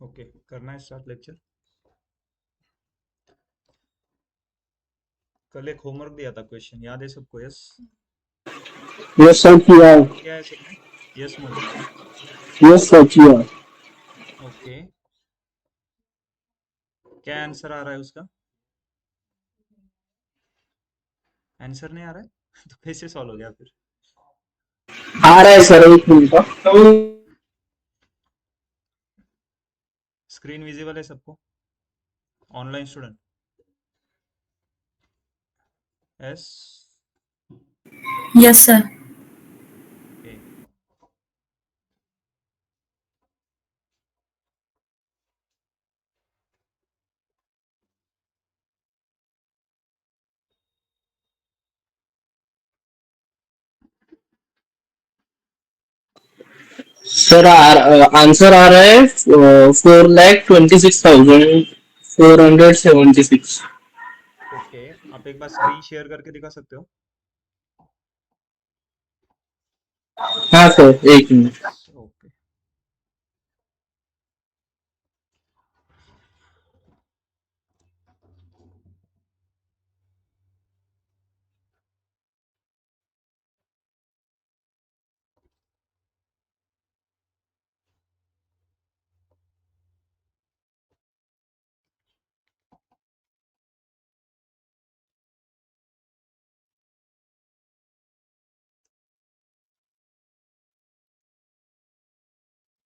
Okay, करना है start lecture. कल एक होमवर्क दिया था, क्वेश्चन याद है सबको? यस, यस सर किया। क्या है सबने? यस मोहित। यस सर किया। ओके, क्या आंसर आ रहा है उसका? आंसर नहीं आ रहा है तो कैसे सॉल्व हो गया फिर? आ रहा है सर, एक मिनट का। स्क्रीन विजिबल है सबको? Online student? Yes. Yes sir. Okay, sir answer आ रहा है 4,26,476। ओके। आप एक बार स्क्रीन शेयर करके दिखा सकते हो? हाँ सर, एक मिनट। ओके।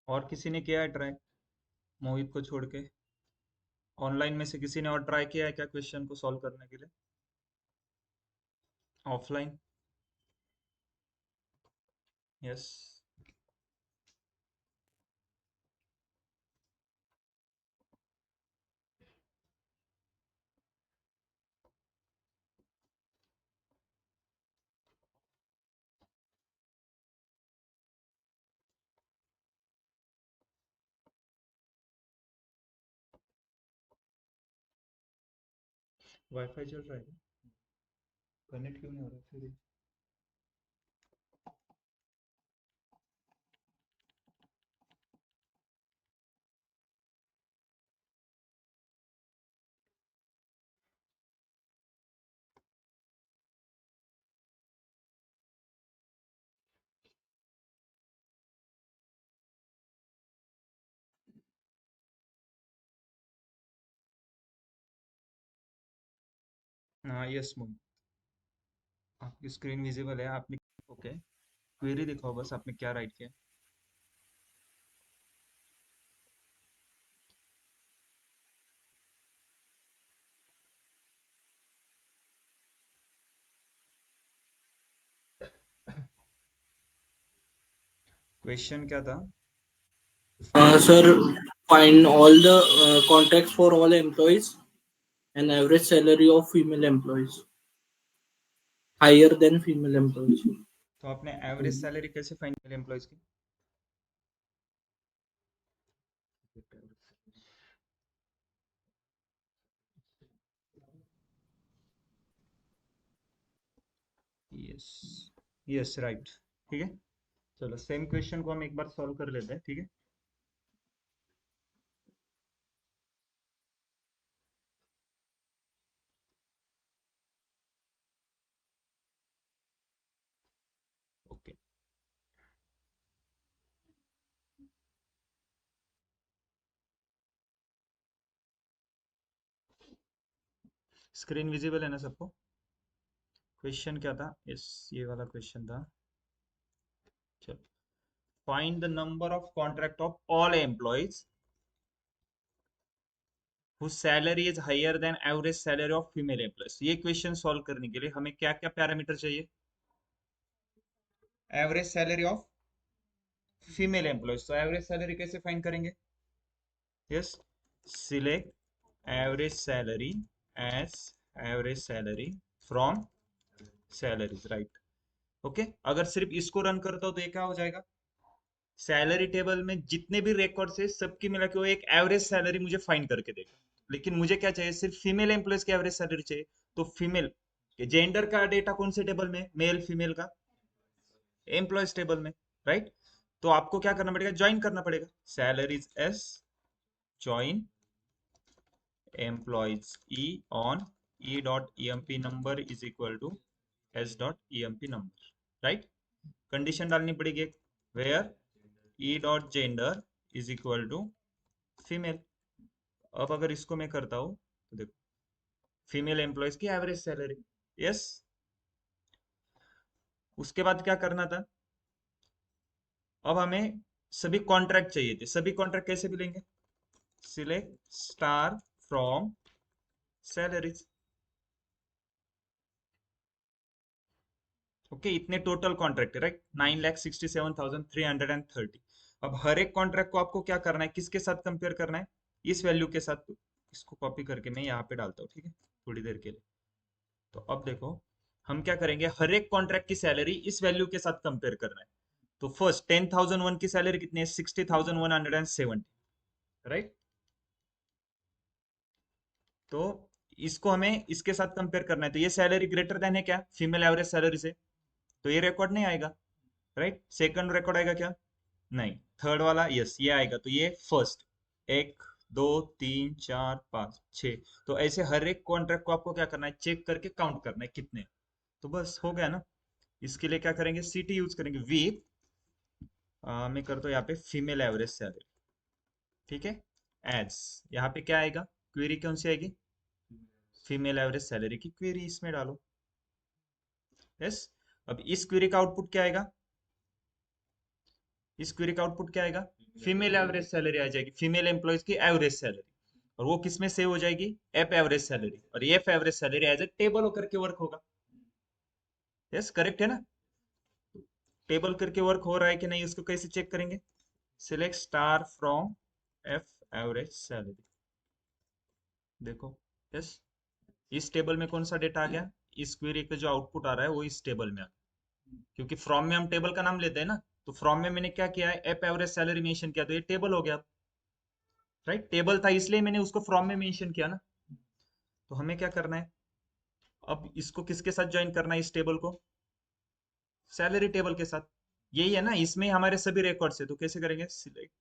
और किसी ने किया है ट्राई, मोहित को छोड़ के? ऑनलाइन में से किसी ने और ट्राई किया है क्या क्वेश्चन को सॉल्व करने के लिए? ऑफलाइन? यस। वाईफाई चल रहा है क्या? कनेक्ट क्यों नहीं हो रहा फिर? हाँ यस मोहित, आपकी स्क्रीन विजिबल है। आपने ओके, क्वेरी दिखाओ बस, आपने क्या राइट किया? क्वेश्चन क्या था? Sir, find all the contracts for all employees and average salary of female employees higher than female employees. तो आपने एवरेज सैलरी कैसे फाइंड की एम्प्लॉयज की? Yes, yes right. ठीक है, चलो सेम क्वेश्चन को हम एक बार सॉल्व कर लेते हैं, ठीक है? ओके, स्क्रीन विजिबल है ना सबको? क्वेश्चन क्या था? यस, ये वाला क्वेश्चन था। चलो, find the number of contract of all employees whose salary is higher than average salary of female employees। ये क्वेश्चन सॉल्व करने के लिए हमें क्या क्या पैरामीटर चाहिए? Average salary of female employees, तो एवरेज सैलरी कैसे फाइंड करेंगे? Yes, select average salary as average salary from salaries, right. Okay, अगर सिर्फ इसको रन करता हो तो ये क्या हो जाएगा? सैलरी टेबल में जितने भी रिकॉर्ड्स है सबकी मिला के वो एक एवरेज सैलरी मुझे फाइंड करके देगा। लेकिन मुझे क्या चाहिए? सिर्फ फीमेल एम्प्लॉयज की एवरेज सैलरी चाहिए। तो फीमेल के जेंडर का डेटा कौन से टेबल में? मेल फीमेल का एम्प्लॉयज टेबल में, राइट। तो आपको क्या करना पड़ेगा? ज्वाइन करना पड़ेगा salaries S join employees e on e dot emp number is equal to s dot emp number, right? Condition डालनी पड़ेगी एक, where E dot gender is equal to female. अब अगर इसको मैं करता हूँ तो देखो, फीमेल एम्प्लॉयज की एवरेज सैलरी, यस। उसके बाद क्या करना था, अब हमें सभी कॉन्ट्रैक्ट चाहिए थे, सभी कॉन्ट्रैक्ट कैसे मिलेंगे, select star from salaries. Okay, इतने टोटल कॉन्ट्रैक्ट है, राइट, 9,67,330। अब हर एक कॉन्ट्रैक्ट को आपको क्या करना है, किसके साथ कंपेयर करना है, इस वैल्यू के साथ। तो इसको कॉपी करके मैं यहाँ पे डालता हूँ, ठीक है, थोड़ी देर के लिए। तो अब देखो, हम क्या करेंगे, हर एक कॉन्ट्रैक्ट की सैलरी इस वैल्यू के साथ कंपेयर करना है। तो फर्स्ट 10,001 की सैलरी कितनी है, 60,170, राइट। तो इसको हमें इसके साथ कंपेयर करना है, तो ये सैलरी ग्रेटर देन है क्या, फीमेल एवरेज सैलरी से, तो ये रिकॉर्ड नहीं आएगा, राइट। सेकंड रिकॉर्ड आएगा क्या, नहीं। थर्ड वाला यस, ये आएगा, तो ये फर्स्ट, एक, दो, तीन, चार, पाँच, छ। तो ऐसे हर एक कॉन्ट्रैक्ट को आपको क्या करना है, चेक करके काउंट करना है कितने। तो बस हो गया ना। इसके लिए क्या करेंगे, सीटी यूज करेंगे, विथ मैं करता हूँ यहाँ पे फीमेल एवरेज सैलरी, ठीक है। एज, यहाँ पे क्या आएगा, क्वेरी कौन सी आएगी, फीमेल एवरेज सैलरी की क्वेरी इसमें डालो, यस। अब इस क्वेरी का आउटपुट क्या आएगा, इस क्वेरी का आउटपुट क्या आएगा, फीमेल एवरेज सैलरी आ जाएगी, फीमेल एम्प्लॉयज की एवरेज सैलरी। और वो किस में सेव हो जाएगी, एफ एवरेज सैलरी, और F average salary as a table होकर के वर्क होगा, यस, करेक्ट है ना। टेबल करके वर्क हो रहा है कि नहीं, उसको कैसे चेक करेंगे, select star from F average salary, देखो, यस। इस टेबल में कौन सा डेटा आ गया, इस क्वेरी का जो आउटपुट आ रहा है वो इस टेबल में आ गया, क्योंकि फ्रॉम में हम टेबल का नाम लेते हैं ना। तो फ्रॉम में मैंने क्या किया है, एफ एवरेज सैलरी मेंशन किया, तो ये टेबल हो गया, राइट। टेबल था इसलिए मैंने उसको फ्रॉम में मेंशन किया ना। तो हमें क्या करना है, अब इसको किसके साथ ज्वाइन करना है, इस टेबल को सैलरी टेबल के साथ। यही है ना, इसमें हमारे सभी रिकॉर्ड्स है, तो कैसे करेंगे, select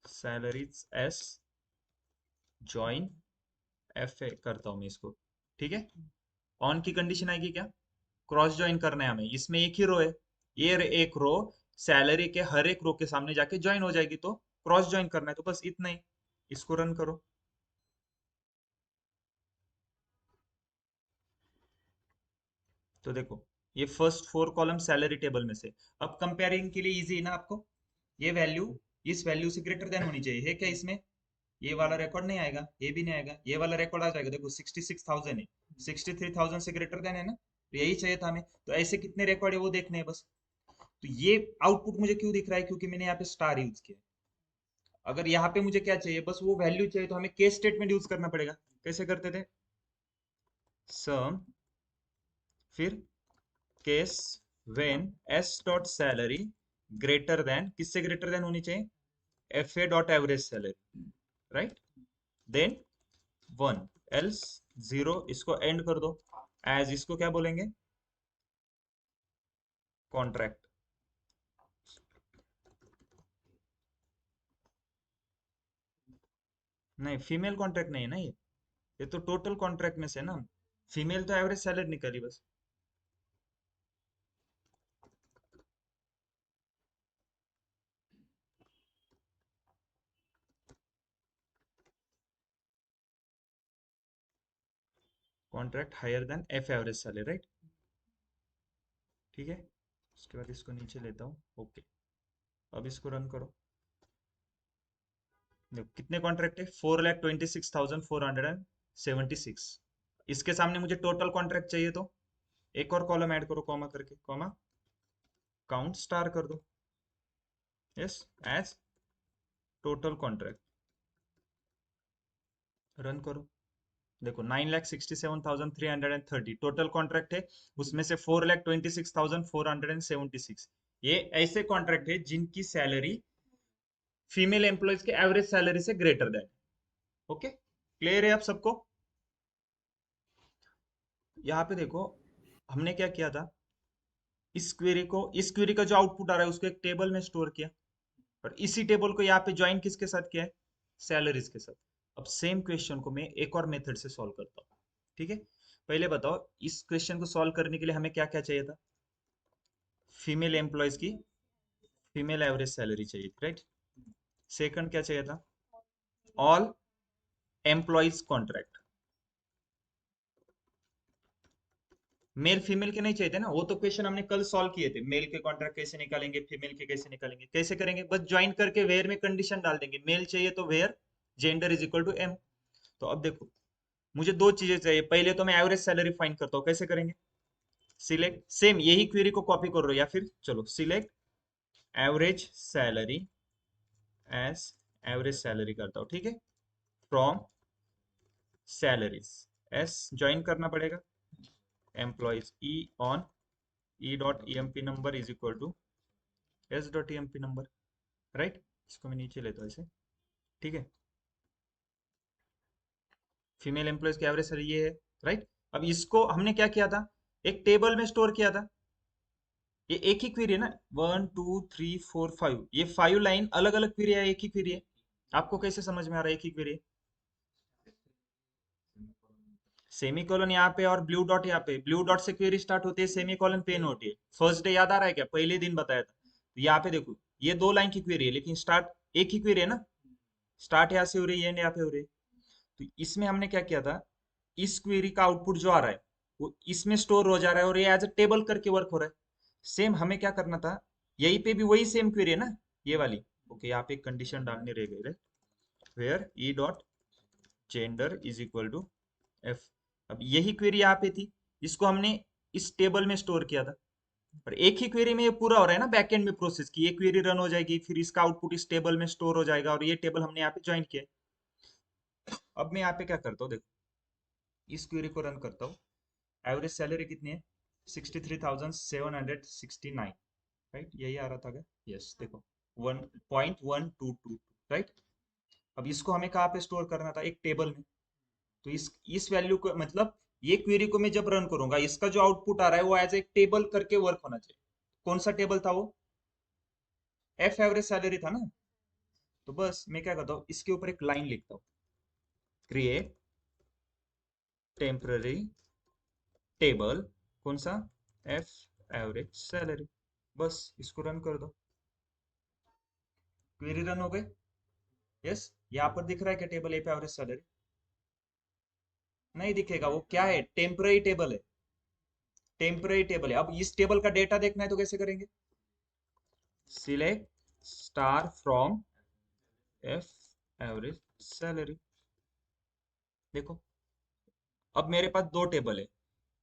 salaries S join F A करता हूं मैं इसको, ठीक है। ऑन की कंडीशन आएगी क्या, क्रॉस ज्वाइन करना है हमें, इसमें एक ही रो है, ये एक रो सैलरी के हर एक रो के सामने जाके ज्वाइन हो जाएगी, तो क्रॉस ज्वाइन करना है, तो बस इतना ही। इसको रन करो, तो देखो, ये first four column salary table में से। अब कंपेयरिंग के लिए इजी है ना आपको, ये वैल्यू इस वैल्यू से ग्रेटर देन होनी चाहिए, है क्या इसमें, ये वाला रिकॉर्ड नहीं आएगा, ये भी नहीं आएगा, ये वाला रिकॉर्ड आ जाएगा, देखो 66,000 है, 63,000 से ग्रेटर देन है ना, तो यही चाहिए था हमें। तो ऐसे कितने रिकॉर्ड है वो देखने हैं बस। तो ये आउटपुट मुझे क्यों दिख रहा है, क्योंकि मैंने यहाँ पे स्टार यूज किया। अगर यहाँ पे मुझे क्या चाहिए, बस वो वैल्यू चाहिए, तो हमें केस स्टेटमेंट यूज करना पड़ेगा। कैसे करते थे, सम, फिर case when S dot salary greater than, किससे ग्रेटर देन होनी चाहिए, F A dot average salary, right, then one, else zero, इसको एंड कर दो। एज, इसको क्या बोलेंगे, कॉन्ट्रैक्ट। नहीं, फीमेल कॉन्ट्रैक्ट नहीं है ना ये तो टोटल कॉन्ट्रैक्ट में से ना, फीमेल तो एवरेज सैलरी निकली बस। Contract higher than F average salary, right, ठीक है। उसके बाद इसको नीचे लेता हूँ, ओके। अब इसको रन करो, देखो कितने कॉन्ट्रैक्ट है, 4,26,476। इसके सामने मुझे टोटल कॉन्ट्रैक्ट चाहिए, तो एक और कॉलम ऐड करो, कॉमा करके, कॉमा काउंट स्टार कर दो, yes, as total contract, run करो। देखो 9,67,330 टोटल कॉन्ट्रैक्ट है, उसमें से 4,26,476 ये ऐसे कॉन्ट्रैक्ट है जिनकी सैलरी फीमेल एम्प्लॉयज के एवरेज सैलरी से ग्रेटर देन। ओके, क्लियर है आप सबको। यहाँ पे देखो, हमने क्या किया था, इस क्वेरी का जो आउटपुट आ रहा है उसको एक टेबल में स्टोर किया, और इसी टेबल को यहाँ पे ज्वाइन किसके साथ किया है, सैलरीज के साथ। अब सेम क्वेश्चन को मैं एक और मेथड से सॉल्व करता हूँ, ठीक है। पहले बताओ, इस क्वेश्चन को सॉल्व करने के लिए हमें क्या क्या चाहिए था, फीमेल एम्प्लॉयज की फीमेल एवरेज सैलरी चाहिए थी, राइट। सेकंड क्या चाहिए था, all employees contract, male female के नहीं चाहिए थे ना, वो तो क्वेश्चन हमने कल सॉल्व किए थे, मेल के कॉन्ट्रैक्ट कैसे निकालेंगे, फीमेल के कैसे निकालेंगे, कैसे करेंगे, बस ज्वाइन करके वेयर में कंडीशन डाल देंगे, मेल चाहिए तो where gender is equal to M. तो अब देखो, मुझे दो चीजें चाहिए, पहले तो मैं एवरेज सैलरी फाइंड करता हूँ, कैसे करेंगे, सिलेक्ट, सेम यही क्वेरी को कॉपी करो, या फिर चलो select average salary as, average salary करता हूँ, ठीक है, फ्रॉम सैलरीज, एस ज्वाइन करना पड़ेगा, employees E on E dot E M P number is equal to S dot E M P number, right. इसको मैं नीचे लेता हूँ ऐसे, ठीक है, फीमेल एम्प्लॉयज की एवरेज सैलरी ये है, राइट। अब इसको हमने क्या किया था, एक टेबल में स्टोर किया था, ये एक ही क्वेरी है ना, 1 2 3 4 5, ये 5 लाइन अलग अलग क्वेरी है, एक ही क्वेरी है। आपको कैसे समझ में आ रहा है एक ही क्वेरी है, सेमी कॉलन यहाँ पे और ब्लू डॉट यहाँ पे, ब्लू डॉट से क्वेरी स्टार्ट होती है, सेमी कॉलन पेन होती है, फर्स्ट डे याद आ रहा है क्या, पहले दिन बताया था। तो यहाँ पे देखो, ये 2 लाइन की क्वेरी है, लेकिन स्टार्ट एक ही क्वेरी है ना, स्टार्ट यहाँ से हो रही है, एंड यहाँ पे हो रही है। तो इसमें हमने क्या किया था, इस क्वेरी का आउटपुट जो आ रहा है वो इसमें स्टोर हो जा रहा है, और ये एज अ टेबल करके वर्क हो रहा है। सेम हमें क्या करना था, यहीं पे भी वही सेम क्वेरी है ना, ये वाली, ओके, यहाँ पे एक कंडीशन डालने रह गई, right, where E dot gender is equal to F. अब यही क्वेरी यहाँ पे थी, इसको हमने इस टेबल में स्टोर किया था, और एक ही क्वेरी में ये पूरा हो रहा है ना, बैकएंड में प्रोसेस की, ये क्वेरी रन हो जाएगी, फिर इसका आउटपुट इस टेबल में स्टोर हो जाएगा, और ये टेबल हमने यहाँ पे ज्वाइन किया है। अब मैं यहाँ पे क्या करता हूँ, देखो, इस क्वेरी को रन करता हूँ, एवरेज सैलरी कितनी है, 63,769, राइट, यही आ रहा था क्या, यस, देखो 1.1222, राइट। अब इसको हमें कहाँ पे स्टोर करना था, एक टेबल में। तो इस वैल्यू को, मतलब ये क्वेरी को मैं जब रन करूंगा, इसका जो आउटपुट आ रहा है वो एज ए टेबल करके वर्क होना चाहिए। कौन सा टेबल था वो, एफ एवरेज सैलरी था ना। तो बस मैं क्या करता हूँ, इसके ऊपर एक लाइन लिखता हूँ, क्रिएट टेम्पररी टेबल, कौन सा, एफ एवरेज सैलरी, बस इसको रन कर दो, क्वेरी रन हो गई। यस, यहाँ पर दिख रहा है क्या टेबल, एफ एवरेज सैलरी, नहीं दिखेगा, वो क्या है, टेम्पररी टेबल है, टेम्पररी टेबल है। अब इस टेबल का डेटा देखना है तो कैसे करेंगे, select star from F average salary, देखो, अब मेरे पास दो टेबल है,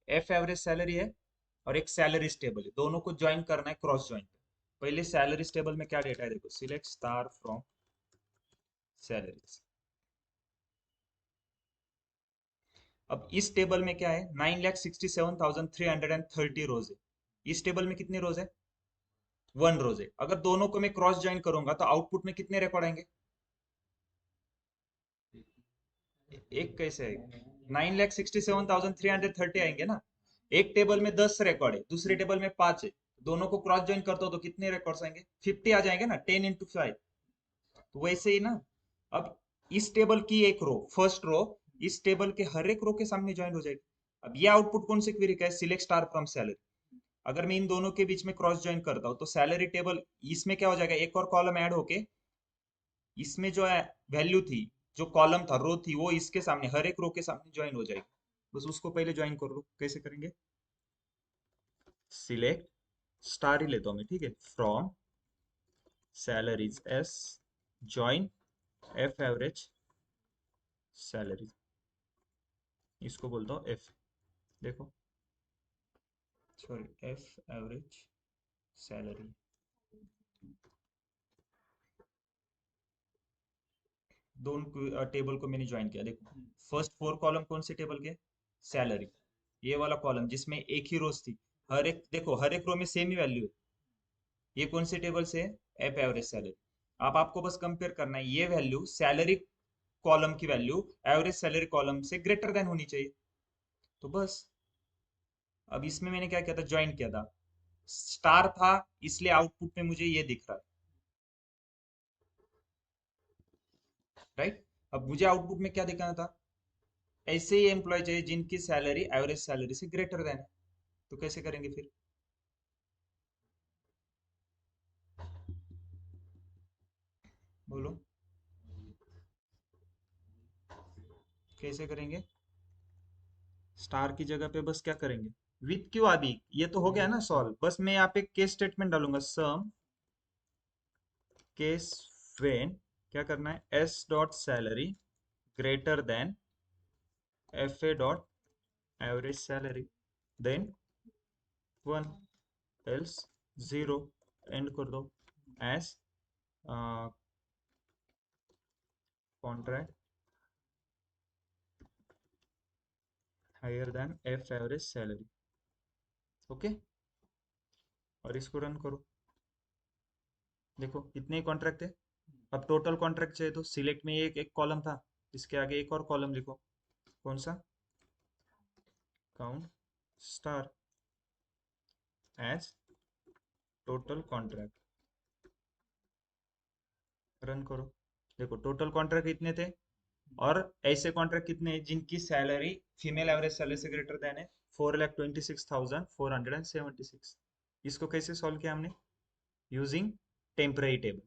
एफ एवरेज सैलरी है और एक सैलरीज टेबल है, दोनों को ज्वाइन करना है क्रॉस ज्वाइन। पहले सैलरीज टेबल में क्या डेटा है, देखो, सिलेक्ट स्टार फ्रॉम सैलरीज। अब इस टेबल में क्या है, 9,67,330 रोज है, इस टेबल में कितने रोज है, 1 रोज है। अगर दोनों को मैं क्रॉस ज्वाइन करूंगा तो आउटपुट में कितने रिकॉर्ड आएंगे, एक कैसे आएगा, 9,67,330 आएंगे ना। एक टेबल में 10 रिकॉर्ड है, दूसरे टेबल में 5 है, दोनों को क्रॉस ज्वाइन करते हो तो कितने रिकॉर्ड्स आएंगे, 50 आ जाएंगे ना, 10 × 5। तो वैसे ही ना, अब इस टेबल की एक रो, फर्स्ट रो, इस टेबल के हर एक रो के सामने ज्वाइन हो जाएगी। अब ये आउटपुट कौन से क्वेरी का है, सिलेक्ट स्टार फ्रॉम सैलरी। अगर मैं इन दोनों के बीच में क्रॉस ज्वाइन करता हूँ तो सैलरी टेबल, इसमें क्या हो जाएगा, एक और कॉलम ऐड होके इसमें जो है वैल्यू थी, जो कॉलम था, रो थी, वो इसके सामने, हर एक रो के सामने ज्वाइन हो जाएगी। बस उसको पहले ज्वाइन कर लो, कैसे करेंगे, सिलेक्ट स्टार ही लेता हूँ मैं, ठीक है, from salaries S, join F average salary, इसको बोलता हूँ एफ, देखो, सॉरी, एफ एवरेज सैलरी। दोनों टेबल को मैंने ज्वाइन किया, देखो, फर्स्ट 4 कॉलम कौन से टेबल के, सैलरी, ये वाला कॉलम जिसमें एक ही रोज थी, हर एक, देखो, हर एक रो में सेम ही वैल्यू है, ये कौन से टेबल से है, एफ एवरेज सैलरी। अब आपको बस कंपेयर करना है, ये वैल्यू सैलरी कॉलम की वैल्यू एवरेज सैलरी कॉलम से ग्रेटर देन होनी चाहिए। तो बस, अब इसमें मैंने क्या किया था, ज्वाइन किया था, स्टार था, इसलिए आउटपुट में मुझे ये दिख रहा है। राइट। अब मुझे आउटपुट में क्या दिखाना था, ऐसे ही एम्प्लॉय चाहिए जिनकी सैलरी एवरेज सैलरी से ग्रेटर देन है। तो कैसे करेंगे फिर, बोलो कैसे करेंगे। स्टार की जगह पे बस क्या करेंगे, विथ क्यों आदि, ये तो हो गया ना सॉल्व। बस मैं यहाँ पे केस स्टेटमेंट डालूंगा, सम केस व्हेन क्या करना है, S dot salary greater than F A dot average salary, then 1, else 0, end कर दो as contract higher than F average salary. Okay, और इसको रन करो। देखो इतने ही कॉन्ट्रैक्ट है। अब टोटल कॉन्ट्रैक्ट चाहिए तो सिलेक्ट में एक एक कॉलम था, इसके आगे एक और कॉलम लिखो। कौन सा, count star as total contract, run करो। देखो टोटल कॉन्ट्रैक्ट इतने थे, और ऐसे कॉन्ट्रैक्ट कितने हैं जिनकी सैलरी फीमेल एवरेज सैलरी से ग्रेटर देन है, 4,26,476। इसको कैसे सॉल्व किया हमने, यूजिंग टेम्पररी टेबल,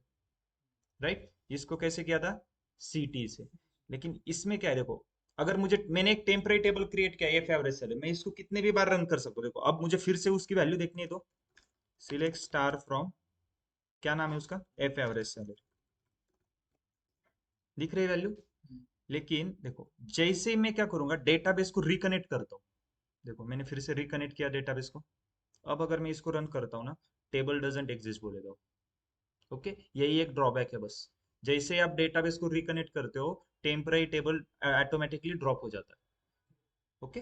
राइट। इसको कैसे किया था, सीटी से। लेकिन इसमें क्या है देखो, अगर मुझे, मैंने एक टेम्पररी टेबल क्रिएट किया एफ एवरेज सैलरी, मैं इसको कितने भी बार रन कर सकता हूँ। देखो अब मुझे फिर से उसकी वैल्यू देखनी है, तो सिलेक्ट स्टार फ्रॉम, क्या नाम है उसका, एफ एवरेज सैलरी, दिख रही है वैल्यू। लेकिन देखो जैसे ही मैं क्या करूंगा, डेटाबेस को रिकनेक्ट करता हूँ। देखो मैंने फिर से रिकनेक्ट किया डेटाबेस को। अब अगर मैं इसको रन करता हूँ ना, टेबल डजंट एग्जिस्ट बोलेगा। ओके, यही एक ड्रॉबैक है बस। जैसे ही आप डेटाबेस को रिकनेक्ट करते हो, टेम्पररी टेबल ऑटोमेटिकली ड्रॉप हो जाता है। ओके,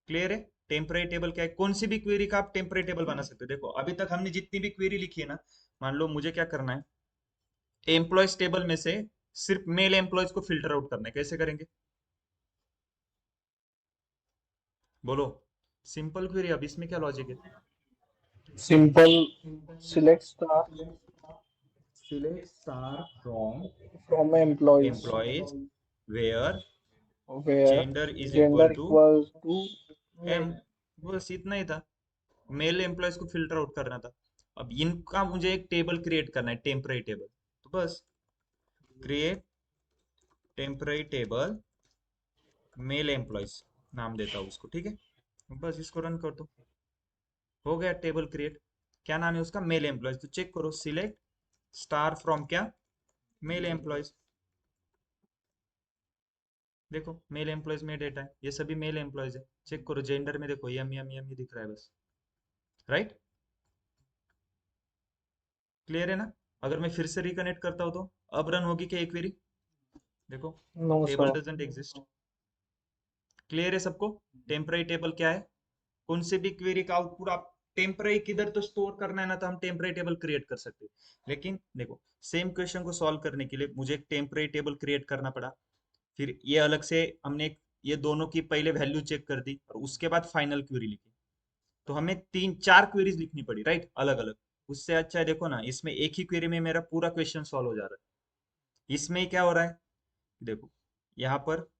क्लियर है। टेम्पररी टेबल क्या है, कौन सी भी क्वेरी का आप टेम्पररी टेबल बना सकते हो। देखो अभी तक हमने जितनी भी क्वेरी लिखी है ना, मान लो मुझे क्या करना है, एम्प्लॉयज टेबल में से सिर्फ मेल एम्प्लॉयज को फिल्टर आउट करना है। कैसे करेंगे, बोलो। सिंपल क्वेरी, अब इसमें क्या लॉजिक है, simple select star select star from from employees employees where where gender is equal gender to equals to M, male. बस इतना ही था। मेल एम्प्लॉयज को फिल्टर आउट करना था। अब इनका मुझे एक टेबल क्रिएट करना है, टेम्पररी टेबल। तो बस create temporary table mail employees नाम देता हूँ उसको, ठीक है। बस इसको रन कर दो, हो गया टेबल क्रिएट। क्या नाम है उसका, मेल एम्प्लॉयज। तो चेक करो, सिलेक्ट स्टार फ्रॉम क्या, मेल एम्प्लॉयज। देखो मेल एम्प्लॉयज में डेटा है, ये सभी मेल एम्प्लॉयज है। चेक करो जेंडर में, देखो यम यम यम ही दिख रहा है बस, राइट। क्लियर है ना। अगर मैं फिर से रिकनेक्ट करता हूँ तो अब रन होगी क्या एक क्वेरी, देखो no table sir. Doesn't exist. Clear है सबको, टेम्पररी टेबल क्या है, कौन से भी क्वेरी का आउटपुट आप टेम्पररी किधर तो स्टोर करना है ना, तो हम टेम्पररी टेबल क्रिएट कर सकते हैं। लेकिन देखो सेम क्वेश्चन को सॉल्व करने के लिए मुझे एक टेम्पररी टेबल क्रिएट करना पड़ा। फिर ये अलग से हमने ये दोनों की पहले वैल्यू चेक कर दी, और उसके बाद फाइनल क्वेरी लिखी। तो हमें तीन चार क्वेरीज लिखनी पड़ी, राइट, अलग अलग। उससे अच्छा है देखो ना, इसमें एक ही क्वेरी में मेरा पूरा क्वेश्चन सॉल्व हो जा रहा है। इसमें क्या हो रहा है, देखो यहाँ पर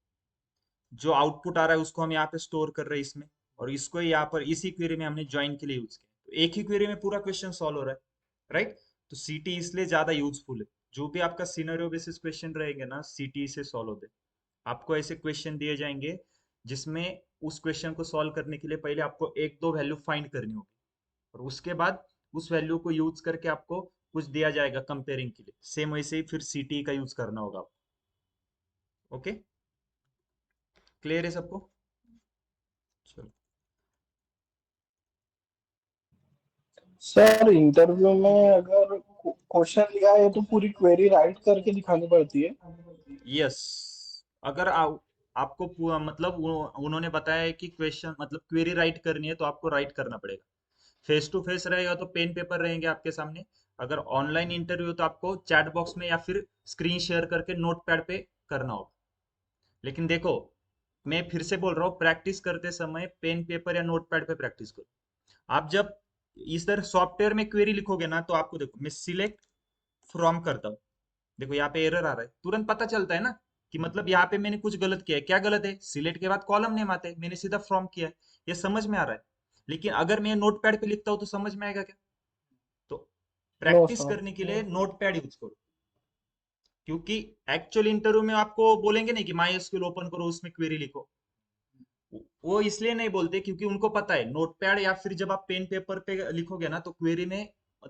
जो आउटपुट आ रहा है उसको हम यहाँ पे स्टोर कर रहे हैं इसमें, और इसको यहाँ पर इसी क्वेरी में हमने ज्वाइन के लिए यूज किया। तो एक ही क्वेरी में पूरा क्वेश्चन सॉल्व हो रहा है, राइट। तो सीटी इसलिए ज्यादा यूजफुल है। जो भी आपका सिनेरियो बेसिस क्वेश्चन रहेंगे ना, सीटी से सॉल्व होते हैं। आपको ऐसे क्वेश्चन दिए जाएंगे जिसमें उस क्वेश्चन को सॉल्व करने के लिए पहले आपको एक दो वैल्यू फाइंड करनी होगी, और उसके बाद उस वैल्यू को यूज करके आपको कुछ दिया जाएगा कंपेयरिंग के लिए। सेम वैसे ही फिर सीटी का यूज करना होगा। ओके, क्लियर है सबको, चलो। सर इंटरव्यू में अगर क्वेश्चन लिया है तो पूरी क्वेरी राइट करके दिखानी पड़ती है। यस, अगर आपको मतलब उन्होंने बताया है कि क्वेश्चन मतलब क्वेरी राइट करनी है, तो आपको राइट करना पड़ेगा। फेस टू फेस रहेगा तो पेन पेपर रहेंगे आपके सामने। अगर ऑनलाइन इंटरव्यू तो आपको चैट बॉक्स में या फिर स्क्रीन शेयर करके नोट पैड पे करना होगा। लेकिन देखो मैं फिर से बोल रहा हूँ, प्रैक्टिस करते समय पेन पेपर या नोट पैड पे प्रैक्टिस करो। आप जब इस तरह सॉफ्टवेयर में क्वेरी लिखोगे ना, तो आपको देखो मैं सिलेक्ट फ्रॉम करता हूँ, देखो यहाँ पे एरर आ रहा है, तुरंत पता चलता है ना कि मतलब यहाँ पे मैंने कुछ गलत किया है। क्या गलत है? सिलेक्ट के बाद कॉलम नेम आते हैं, मैंने सीधा फ्रॉम किया है। ये समझ में आ रहा है। लेकिन अगर मैं नोट पैड पे लिखता हूँ तो समझ में आएगा क्या? तो नो प्रैक्टिस सर। करने के लिए नोट पैड यूज करो। क्योंकि एक्चुअल इंटरव्यू में आपको बोलेंगे नहीं कि माई एसक्यूएल ओपन करो उसमें क्वेरी लिखो। वो इसलिए नहीं बोलते क्योंकि उनको पता है नोटपैड या फिर जब आप पेन पेपर पे लिखोगे ना तो क्वेरी में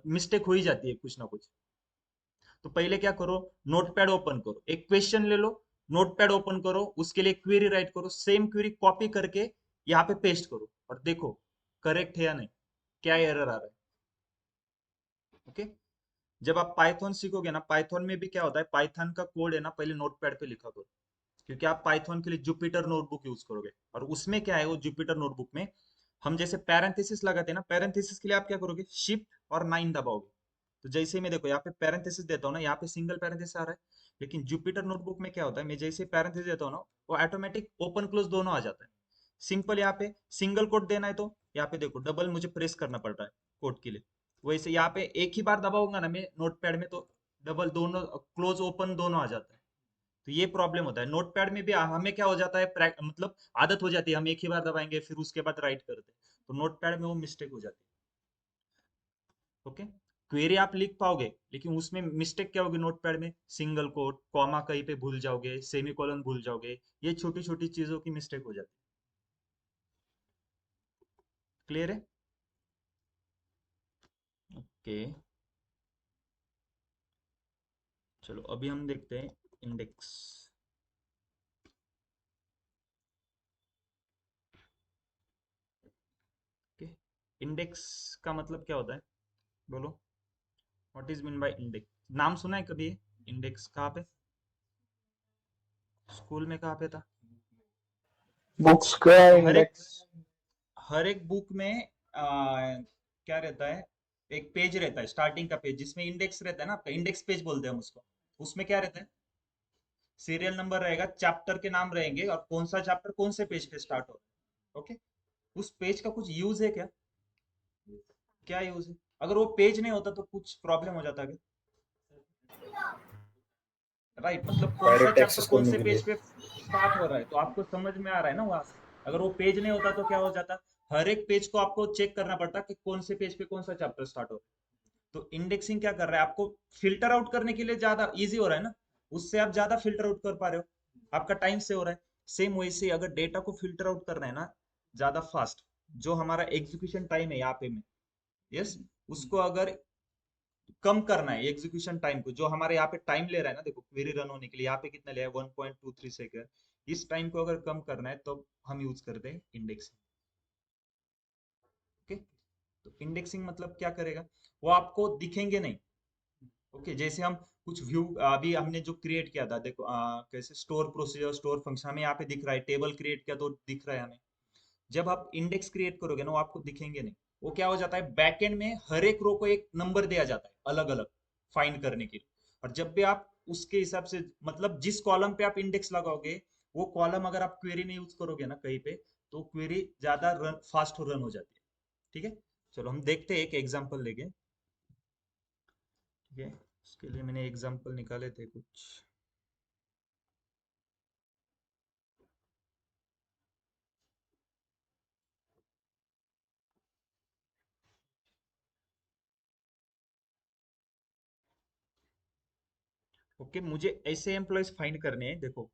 मिस्टेक हो ही जाती है कुछ ना कुछ। तो पहले क्या करो, नोटपैड ओपन करो, एक क्वेश्चन ले लो, नोटपैड ओपन करो, उसके लिए क्वेरी राइट करो, सेम क्वेरी कॉपी करके यहाँ पे पेस्ट करो और देखो करेक्ट है या नहीं, क्या एरर आ रहा है। ओके। जब आप पाइथन सीखोगे ना, पाइथन में भी क्या होता है, पाइथन का कोड है ना पहले नोटपैड पे लिखा करो। क्योंकि आप पाइथन के लिए जुपिटर नोटबुक यूज करोगे, और उसमें क्या है, वो जुपिटर नोटबुक में हम जैसे पैरेंथेसिस लगाते हैं ना, पैरेंथेसिस के लिए आप क्या करोगे, शिफ्ट और 9 दबाओगे। तो जैसे मैं देखो यहाँ पे पैरेंथेसिस देता हूँ ना, यहाँ पे सिंगल पैरेंथेसिस आ रहा है। लेकिन जुपिटर नोटबुक में क्या होता है, मैं जैसे पैरेंथेसिस देता हूँ ना, वो ऑटोमेटिक ओपन क्लोज दोनों आ जाता है। सिंपल यहाँ पे सिंगल कोट देना है तो यहाँ पे देखो डबल मुझे प्रेस करना पड़ रहा है कोट के लिए। वैसे यहाँ पे एक ही बार दबाऊंगा ना मैं नोटपैड में, तो डबल दोनों क्लोज ओपन दोनों आ जाता है। तो ये प्रॉब्लम होता है नोटपैड में भी। हमें क्या हो जाता है, मतलब आदत हो जाती है, हम एक ही बार दबाएंगे फिर उसके बाद राइट करते हैं, तो नोटपैड में वो मिस्टेक हो जाती है। ओके। क्वेरी आप लिख पाओगे लेकिन उसमें मिस्टेक क्या होगी, नोटपैड में सिंगल कोट कॉमा कहीं पे भूल जाओगे, सेमीकोलन भूल जाओगे, ये छोटी छोटी चीजों की मिस्टेक हो जाती है। क्लियर है? ओके। चलो अभी हम देखते हैं इंडेक्स। ओके। इंडेक्स का मतलब क्या होता है, बोलो। What is mean by index? नाम सुना है कभी? इंडेक्स कहाँ पे, स्कूल में कहाँ पे था? बुक्स का तो इंडेक्स। हर एक बुक में क्या रहता है, एक पेज रहता है, स्टार्टिंग का पेज जिसमें इंडेक्स रहता है ना, आपका इंडेक्स पेज बोलते हैं हम उसको। उसमें क्या रहता है, सीरियल नंबर रहेगा, चैप्टर के नाम रहेंगे और कौन सा चैप्टर कौन से पेज पे स्टार्ट हो रहा है। ओके। उस पेज का कुछ यूज है क्या? क्या यूज है? अगर वो पेज नहीं होता तो कुछ प्रॉब्लम हो जाता है। राइट, मतलब कौन सा डायरेक्ट चैप्टर एक्सेस कौन करने से के पेज लिए। पे स्टार्ट हो रहा है, तो आपको समझ में आ रहा है ना वहां से। अगर वो पेज नहीं होता तो क्या हो जाता, हर एक पेज को आपको चेक करना पड़ता कि कौन से पेज पे कौन सा चैप्टर स्टार्ट हो रहा है। तो इंडेक्सिंग क्या कर रहा है, आपको फिल्टर आउट करने के लिए ज्यादा इजी हो रहा है ना, उससे आप ज्यादा फिल्टर आउट कर पा रहे हो, आपका टाइम से हो रहा है। सेम वैसे ही अगर डेटा को फिल्टर आउट करना है ना ज्यादा फास्ट, जो हमारा एग्जीक्यूशन टाइम है यहाँ पे में, यस, उसको अगर कम करना है एग्जीक्यूशन टाइम को, जो हमारे यहाँ पे टाइम ले रहा है ना, देखो क्वेरी रन होने के लिए यहाँ पे कितना लिया है, 1.23 सेकेंड। इस टाइम को अगर कम करना है तो हम यूज करते हैं इंडेक्सिंग। ओके। तो इंडेक्सिंग मतलब क्या करेगा, वो आपको दिखेंगे नहीं। ओके। जैसे हम कुछ व्यू अभी हमने जो क्रिएट किया था, देखो कैसे स्टोर प्रोसीजर स्टोर फंक्शन हमें यहाँ पे दिख रहा है, टेबल क्रिएट किया तो दिख रहा है हमें। जब आप इंडेक्स क्रिएट करोगे ना वो आपको दिखेंगे नहीं। वो क्या हो जाता है, बैकएंड में हर एक रो को एक नंबर दिया जाता है अलग अलग फाइंड करने के लिए। और जब भी आप उसके हिसाब से, मतलब जिस कॉलम पे आप इंडेक्स लगाओगे, वो कॉलम अगर आप क्वेरी में यूज करोगे ना कहीं पे, तो क्वेरी ज्यादा रन फास्ट रन हो जाती है। ठीक है। चलो हम देखते हैं एक एग्जांपल लेके। ठीक है। उसके लिए मैंने एग्जांपल निकाले थे कुछ। ओके। मुझे ऐसे एम्प्लॉयज फाइंड करने हैं, देखो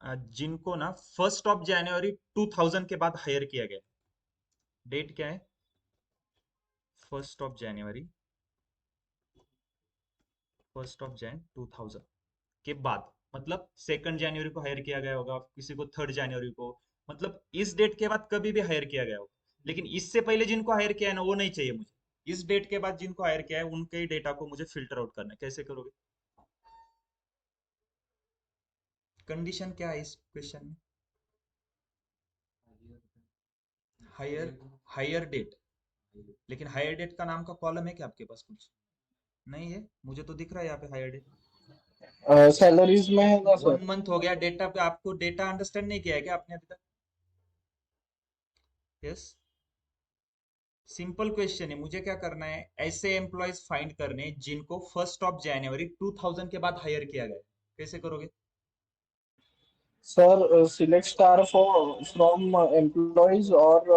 जिनको ना 1 जनवरी 2000 के बाद हायर किया गया। डेट क्या है, 1 जनवरी, 1 जैन 2000 के बाद, मतलब 2 जनवरी को हायर किया गया होगा, किसी को 3 जनवरी को, मतलब इस डेट के बाद कभी भी हायर किया गया होगा। लेकिन इससे पहले जिनको हायर किया है ना वो नहीं चाहिए मुझे। इस डेट के बाद जिनको हायर किया है उनके ही डेटा को मुझे फिल्टर आउट करना है। कैसे करोगे? कंडीशन क्या है इस क्वेश्चन में? Hire, higher date. लेकिन हायर डेट का नाम का कॉलम है क्या आपके पास कुछ? नहीं है, मुझे तो दिख रहा है यहाँ पे हायर डेट। सैलरीज में है ना सर। 1 मंथ हो गया डेटा पे, आपको डेटा अंडरस्टैंड नहीं किया है क्या आपने अभी तक? यस। सिंपल क्वेश्चन है, मुझे क्या करना है, ऐसे एम्प्लॉयज फाइंड करने हैं जिनको 1 जनवरी 2000 के बाद हायर किया गया है। कैसे करोगे? Sir select star for from employees और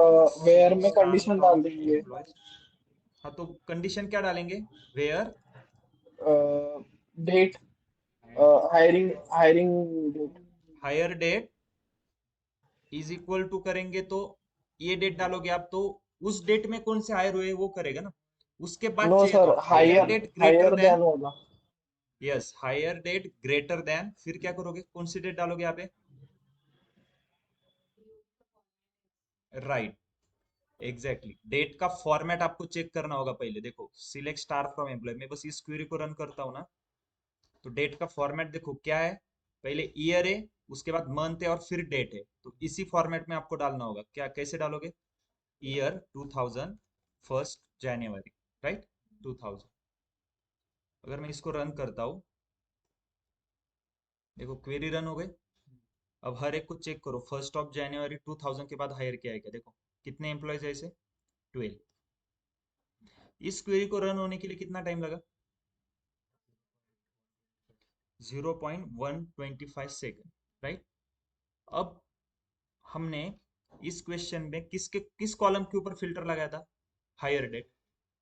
वेयर सिलेक्ट में स्टार कंडीशन फ्रॉम डाल देंगे। एम्प्लॉयज। हाँ, तो कंडीशन क्या डालेंगे? Where date, hiring hiring date. Hire date is equal to करेंगे तो ये डेट डालोगे आप, तो उस डेट में कौन से हायर हुए वो करेगा ना। उसके बाद नो चाहिए सर, तो higher higher date greater higher than. Than होगा। Yes, higher date greater than, फिर क्या करोगे, कौन सी डेट डालोगे यहाँ पे? राइट, एग्जैक्टली, डेट का फॉर्मेट आपको चेक करना होगा पहले। देखो, सिलेक्ट स्टार फ्रॉम एम्प्लॉय, मैं बस इस क्वेरी को रन करता हूँ ना, तो डेट का फॉर्मेट देखो क्या है। पहले ईयर है, उसके बाद मंथ है और फिर डेट है, तो इसी फॉर्मेट में आपको डालना होगा। क्या, कैसे डालोगे? ईयर 2000, 1 जनवरी, राइट, 2000। अगर मैं इसको रन करता हूँ, देखो क्वेरी रन हो गई। अब हर एक को चेक करो, 1 जनवरी 2000 के बाद हायर किया है क्या, देखो कितने एम्प्लॉयज है ऐसे, 12। इस क्वेरी को रन होने के लिए कितना टाइम लगा? 0.125 सेकेंड, राइट। अब हमने इस क्वेश्चन में किस कॉलम के ऊपर फिल्टर लगाया था? Higher date.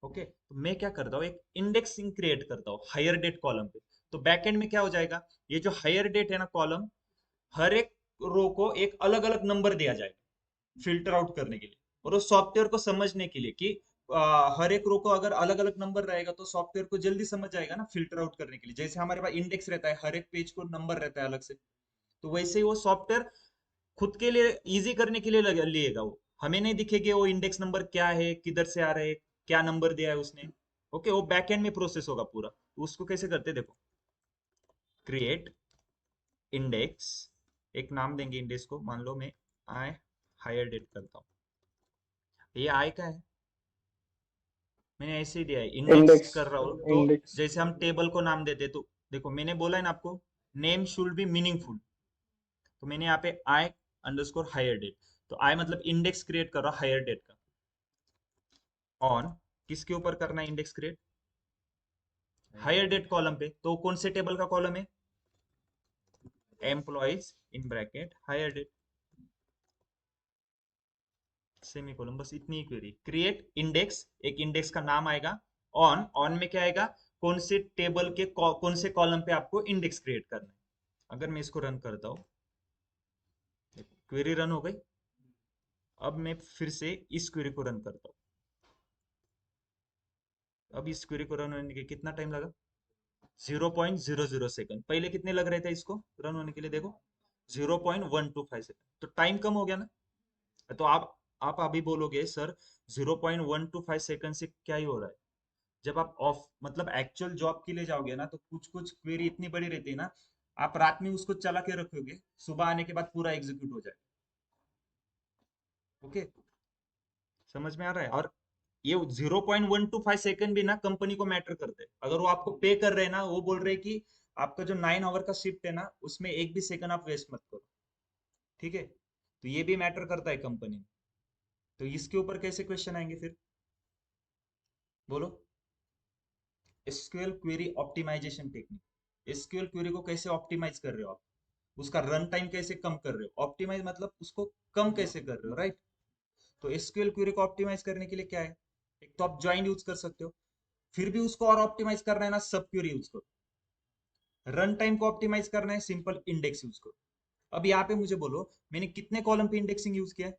ओके, तो मैं क्या करता हूँ, एक इंडेक्सिंग क्रिएट करता हूँ हायर डेट कॉलम पे। तो बैकएंड में क्या हो जाएगा, ये जो हायर डेट है ना कॉलम, हर एक रो को एक अलग अलग नंबर दिया जाएगा फिल्टर आउट करने के लिए, और उस सॉफ्टवेयर को समझने के लिए कि हर एक रो को अगर अलग अलग नंबर रहेगा तो सॉफ्टवेयर को जल्दी समझ जाएगा ना फिल्टर आउट करने के लिए। जैसे हमारे पास इंडेक्स रहता है, हर एक पेज को नंबर रहता है अलग से, तो वैसे ही वो सॉफ्टवेयर खुद के लिए इजी करने के लिए लिएगा वो। हमें नहीं दिखेगा वो इंडेक्स नंबर क्या है, किधर से आ रहे हैं, क्या नंबर दिया है उसने। ओके, वो बैकएंड में प्रोसेस होगा पूरा। तो उसको कैसे करते हैं, देखो, क्रिएट इंडेक्स, एक नाम देंगे इंडेक्स को, मान लो मैं आई हायर डेट करता हूँ। ये आई का है, मैंने ऐसे ही दिया है, इंडेक्स इंडेक्स कर रहा हूँ तो इंडेक्स जैसे हम टेबल को नाम देते तो देखो, मैंने बोला है ना आपको, नेम शुड बी मीनिंगफुल। तो मैंने यहाँ पे आई अंडरस्कोर हायर डेट, तो आई मतलब इंडेक्स क्रिएट कर रहा हूँ हायर डेट का। ऑन, किसके ऊपर करना है index create? Hire date column पे। तो कौन से टेबल का कॉलम है? Employees in bracket hire date, semi column, बस इतनी ही क्वेरी। क्रिएट इंडेक्स, एक इंडेक्स का नाम आएगा। ऑन, ऑन में क्या आएगा, कौन से टेबल के कौन से कॉलम पे आपको इंडेक्स क्रिएट करना है। अगर मैं इसको रन करता हूँ, क्वेरी रन हो गई। अब मैं फिर से इस क्वेरी को रन करता हूँ। अब इस क्वेरी को रन होने के कितना टाइम लगा? 0.00 सेकंड। पहले कितने लग रहे थे इसको रन होने के लिए, देखो 0.125 सेकंड, तो टाइम कम हो गया ना। तो आप अभी बोलोगे सर 0.125 सेकंड से क्या ही हो रहा है। जब आप ऑफ मतलब एक्चुअल जॉब के लिए जाओगे ना, तो कुछ कुछ क्वेरी इतनी बड़ी रहती है ना, आप रात में उसको चला के रखोगे, सुबह आने के बाद पूरा एग्जीक्यूट हो जाए। ओके, समझ में आ रहा है? और ये 0.125 सेकंड भी ना कंपनी को मैटर करते हैं। अगर वो आपको पे कर रहे हैं ना, वो बोल रहे हैं कि आपका जो 9 आवर का शिफ्ट है ना, उसमें एक भी सेकंड आप वेस्ट मत करो। ठीक है, तो ये भी मैटर करता है कंपनी में। तो इसके ऊपर कैसे क्वेश्चन आएंगे फिर, बोलो? SQL query optimization technique. SQL query को कैसे ऑप्टिमाइज कर रहे हो आप, उसका रन टाइम कैसे कम कर रहे हो, ऑप्टिमाइज मतलब उसको कम कैसे कर रहे हो, राइट। तो एसक्यूएल क्वेरी को ऑप्टिमाइज करने के लिए क्या है, एक तो आप ज्वाइन यूज कर सकते हो, फिर भी उसको और ऑप्टिमाइज करना है ना, सब क्वेरी यूज करो। रन टाइम को ऑप्टिमाइज करना है, सिंपल इंडेक्स यूज करो। अब यहाँ पे मुझे बोलो, मैंने कितने कॉलम पे इंडेक्सिंग यूज किया है,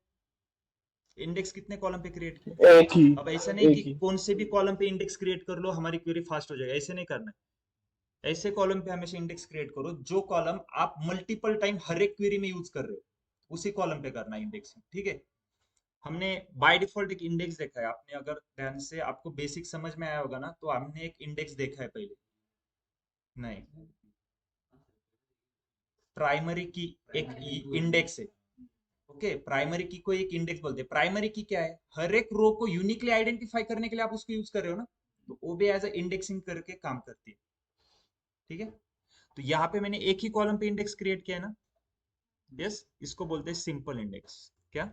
इंडेक्स कितने कॉलम पे क्रिएट किया? एक ही अब ऐसा नहीं कि एक ही। कौन से भी कॉलम पे इंडेक्स क्रिएट कर लो हमारी क्वेरी फास्ट हो जाएगा, ऐसे नहीं करना है। ऐसे कॉलम पे हमेशा इंडेक्स क्रिएट करो जो कॉलम आप मल्टीपल टाइम हर एक क्वेरी में यूज कर रहे हो, उसी कॉलम पे करना है इंडेक्सिंग। ठीक है, हमने बाय डिफॉल्ट एक इंडेक्स देखा है, आपने अगर ध्यान से आपको बेसिक समझ में आया होगा ना, तो हमने एक इंडेक्स देखा है पहले। नहीं, प्राइमरी की एक इंडेक्स है। ओके, प्राइमरी की को एक इंडेक्स बोलते हैं। प्राइमरी की क्या है, हर एक रो को यूनिकली आइडेंटिफाई करने के लिए आप उसको यूज कर रहे हो ना, तो वो भी एज अ इंडेक्सिंग करके काम करती है। ठीक है, तो यहाँ पे मैंने एक ही कॉलम पे इंडेक्स क्रिएट किया है ना। यस, इसको बोलते हैं सिंपल इंडेक्स। क्या?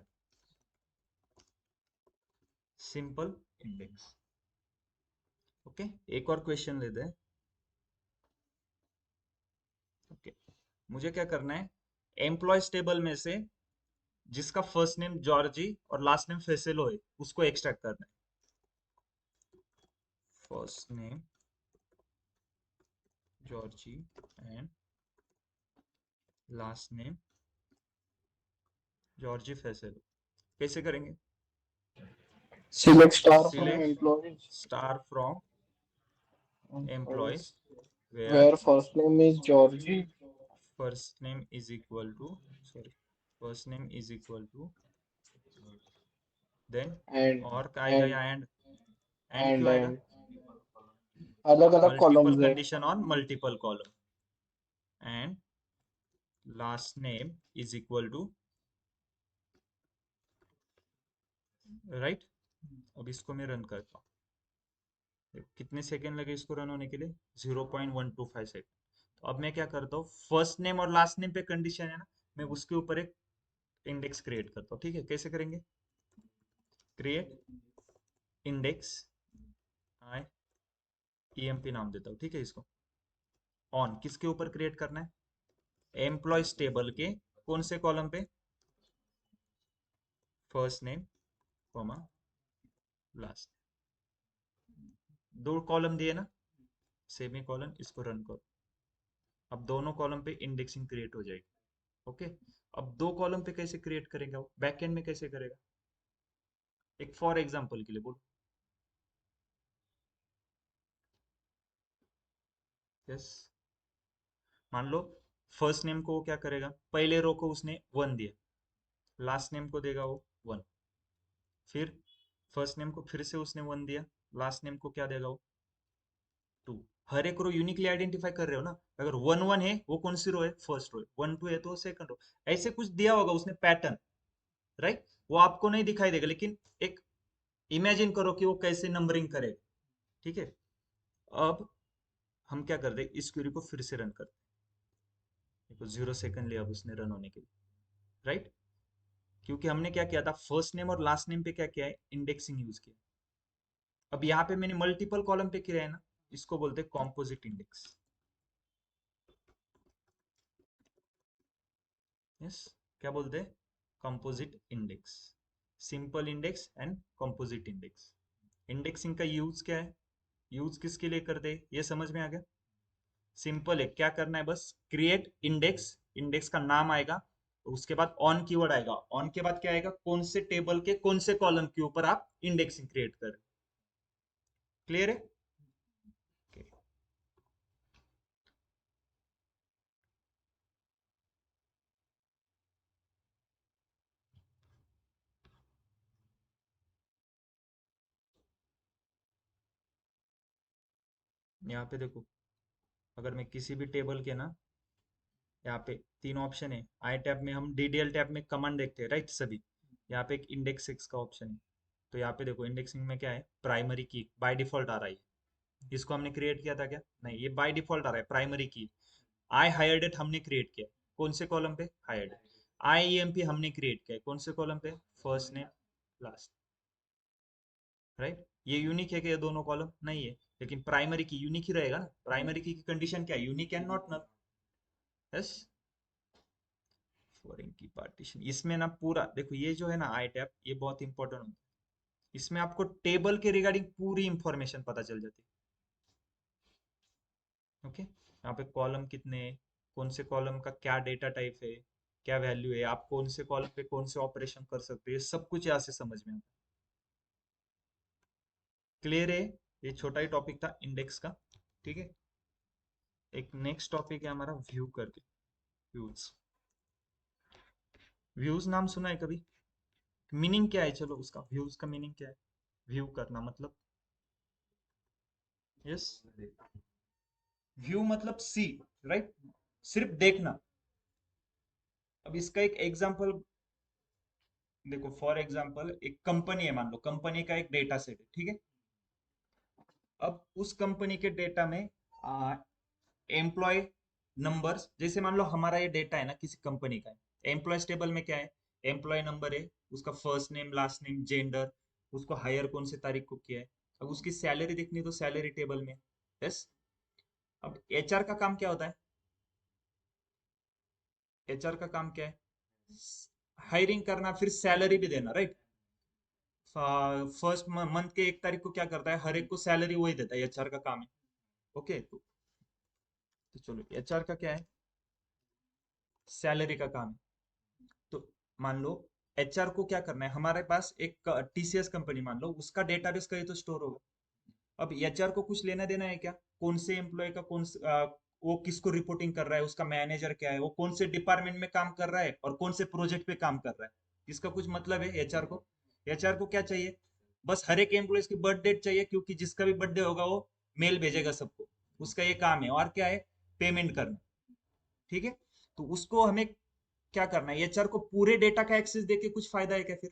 Simple index. ओके, एक और क्वेश्चन लेते हैं। ओके, मुझे क्या करना है, एम्प्लॉयज टेबल में से जिसका फर्स्ट नेम जॉर्जी और लास्ट नेम फेसेलो है उसको एक्सट्रैक्ट करना है। First name Georgie and last name Georgie Facello. कैसे करेंगे? Select star from select employees star from employees employees where where first name is Georgie first name is equal to, sorry, first name is equal to, then and और क्या आएगा and या and and क्यों आएगा? and अलग अलग multiple columns है। Condition on multiple column and last name is equal to, right. अब इसको मैं रन करता हूँ, कितने सेकंड लगे इसको रन होने के लिए? 0.125 सेकंड। तो अब मैं क्या करता हूँ, फर्स्ट नेम और लास्ट नेम पे कंडीशन है ना, मैं उसके ऊपर एक इंडेक्स क्रिएट करता हूँ। ठीक है, कैसे करेंगे? क्रिएट इंडेक्स, आई ईएमपी नाम देता हूँ। ठीक है, इसको ऑन किसके ऊपर क्रिएट करना है? एम्प्लॉयज टेबल के कौन से कॉलम पे? First name comma last. दो कॉलम दिए ना, सेमी कॉलन, इसको रन करो। अब दोनों कॉलम पे इंडेक्सिंग क्रिएट हो जाएगी। ओके, अब दो कॉलम पे कैसे क्रिएट करेगा वो, बैकएंड में कैसे करेगा? एक फॉर एग्जांपल के लिए बोलो। यस, मान लो फर्स्ट नेम को वो क्या करेगा, पहले रो को उसने 1 दिया, लास्ट नेम को देगा वो 1, फिर फर्स्ट नेम को फिर से उसने 1 दिया, लास्ट नेम को क्या देगा वो 2। हर एक रो यूनिकली आइडेंटिफाई कर रहे हो ना, अगर 1 1 है वो कौन सी रो है? फर्स्ट रो है, 1 2 है तो सेकंड रो। ऐसे कुछ दिया होगा उसने पैटर्न, राइट। वो आपको नहीं दिखाई देगा, लेकिन एक इमेजिन करो कि वो कैसे नंबरिंग करेगा। ठीक है, अब हम क्या करते हैं, इस क्वेरी को फिर से रन करते हैं। देखो 0 सेकंड लिया अब उसने रन होने के लिए, राइट। क्योंकि हमने क्या किया था, फर्स्ट नेम और लास्ट नेम पे क्या किया है, इंडेक्सिंग यूज किया। अब यहाँ पे मैंने मल्टीपल कॉलम पे किया है ना, इसको बोलते हैं कॉम्पोजिट इंडेक्स। यस, क्या बोलते हैं? Composite index. Simple index and composite index. Indexing का यूज क्या है, यूज किसके लिए करते हैं, ये समझ में आ गया? सिंपल है, क्या करना है, बस क्रिएट इंडेक्स, इंडेक्स का नाम आएगा, उसके बाद ऑन कीवर्ड आएगा, ऑन के बाद क्या आएगा, कौन से टेबल के कौन से कॉलम के ऊपर आप इंडेक्सिंग क्रिएट कर। क्लियर है? okay. यहाँ पे देखो, अगर मैं किसी भी टेबल के ना, यहाँ पे 3 ऑप्शन है, आई टैब में हम डीडीएल टैब में कमांड देखते हैं, राइट सभी। यहाँ पे एक इंडेक्स 6 का ऑप्शन है, तो यहाँ पे देखो इंडेक्सिंग में क्या है, प्राइमरी की बाय डिफॉल्ट आ रहा है। इसको हमने क्रिएट किया था क्या? नहीं, ये बाय डिफॉल्ट आ रहा है प्राइमरी की। आई हायर्ड इट हमने क्रिएट किया, कौन से कॉलम पे? हायर्ड। आई एम पी हमने क्रिएट किया, कौन से कॉलम पे? First name last, right. ये यूनिक है कि ये दोनों कॉलम? नहीं है, लेकिन प्राइमरी की यूनिक ही रहेगा ना, प्राइमरी की कंडीशन क्या है, unique and not null. Yes, foreign key partition, इसमें ना पूरा देखो, ये जो है ना आई टैब, ये बहुत इंपॉर्टेंट होता है। इसमें आपको टेबल के रिगार्डिंग पूरी इंफॉर्मेशन पता चल जाती है। ओके, यहाँ पे कॉलम कितने हैं, कौन से कॉलम का क्या डेटा टाइप है, क्या वैल्यू है, आप कौन से कॉलम पे कौन से ऑपरेशन कर सकते हो, ये सब कुछ यहाँ से समझ में आता है। क्लियर है? ये छोटा ही टॉपिक था इंडेक्स का। ठीक है, एक नेक्स्ट टॉपिक है हमारा व्यू करके। व्यूज, व्यूज नाम सुना है कभी? मीनिंग क्या है, चलो उसका, व्यूज का मीनिंग क्या है? व्यू करना मतलब, यस, व्यू मतलब सी, राइट, सिर्फ देखना। अब इसका एक एग्जांपल देखो, फॉर एग्जांपल एक कंपनी है, मान लो कंपनी का एक डेटा सेट है, ठीक है। अब उस कंपनी के डेटा में एम्प्लॉय नंबर्स, जैसे मान लो हमारा ये डेटा है ना किसी कंपनी का है, एम्प्लॉयज टेबल में क्या है, एम्प्लॉय नंबर है, उसका first name last name gender, उसको हायर कौन से तारीख को किया है। अब उसकी सैलरी देखनी है तो सैलरी टेबल में। यस। अब एचआर का काम क्या होता है? एचआर का काम क्या है? हायरिंग करना, फिर सैलरी भी देना, राइट। फर्स्ट मंथ के 1 तारीख को क्या करता है, हर एक को सैलरी वही देता है, एचआर का काम है। ओके, तो चलो एचआर का क्या है, सैलरी का काम है। तो मान लो एचआर को क्या करना है, हमारे पास एक टीसीएस कंपनी मान लो, उसका डेटाबेस कहीं तो स्टोर होगा। अब एचआर को कुछ लेना देना है क्या, कौन से एम्प्लॉय का वो किसको रिपोर्टिंग कर रहा है, उसका मैनेजर क्या है, वो कौन से डिपार्टमेंट में काम कर रहा है और कौन से प्रोजेक्ट पे काम कर रहा है, इसका कुछ मतलब है एचआर को? एचआर को क्या चाहिए, बस हर एक एम्प्लॉय की बर्थ डेट चाहिए, क्योंकि जिसका भी बर्थडे होगा वो मेल भेजेगा सबको। उसका ये काम है, और क्या है, पेमेंट करना। ठीक है। तो उसको हमें क्या करना है, एचआर को पूरे डेटा का एक्सेस देके कुछ फायदा है क्या फिर?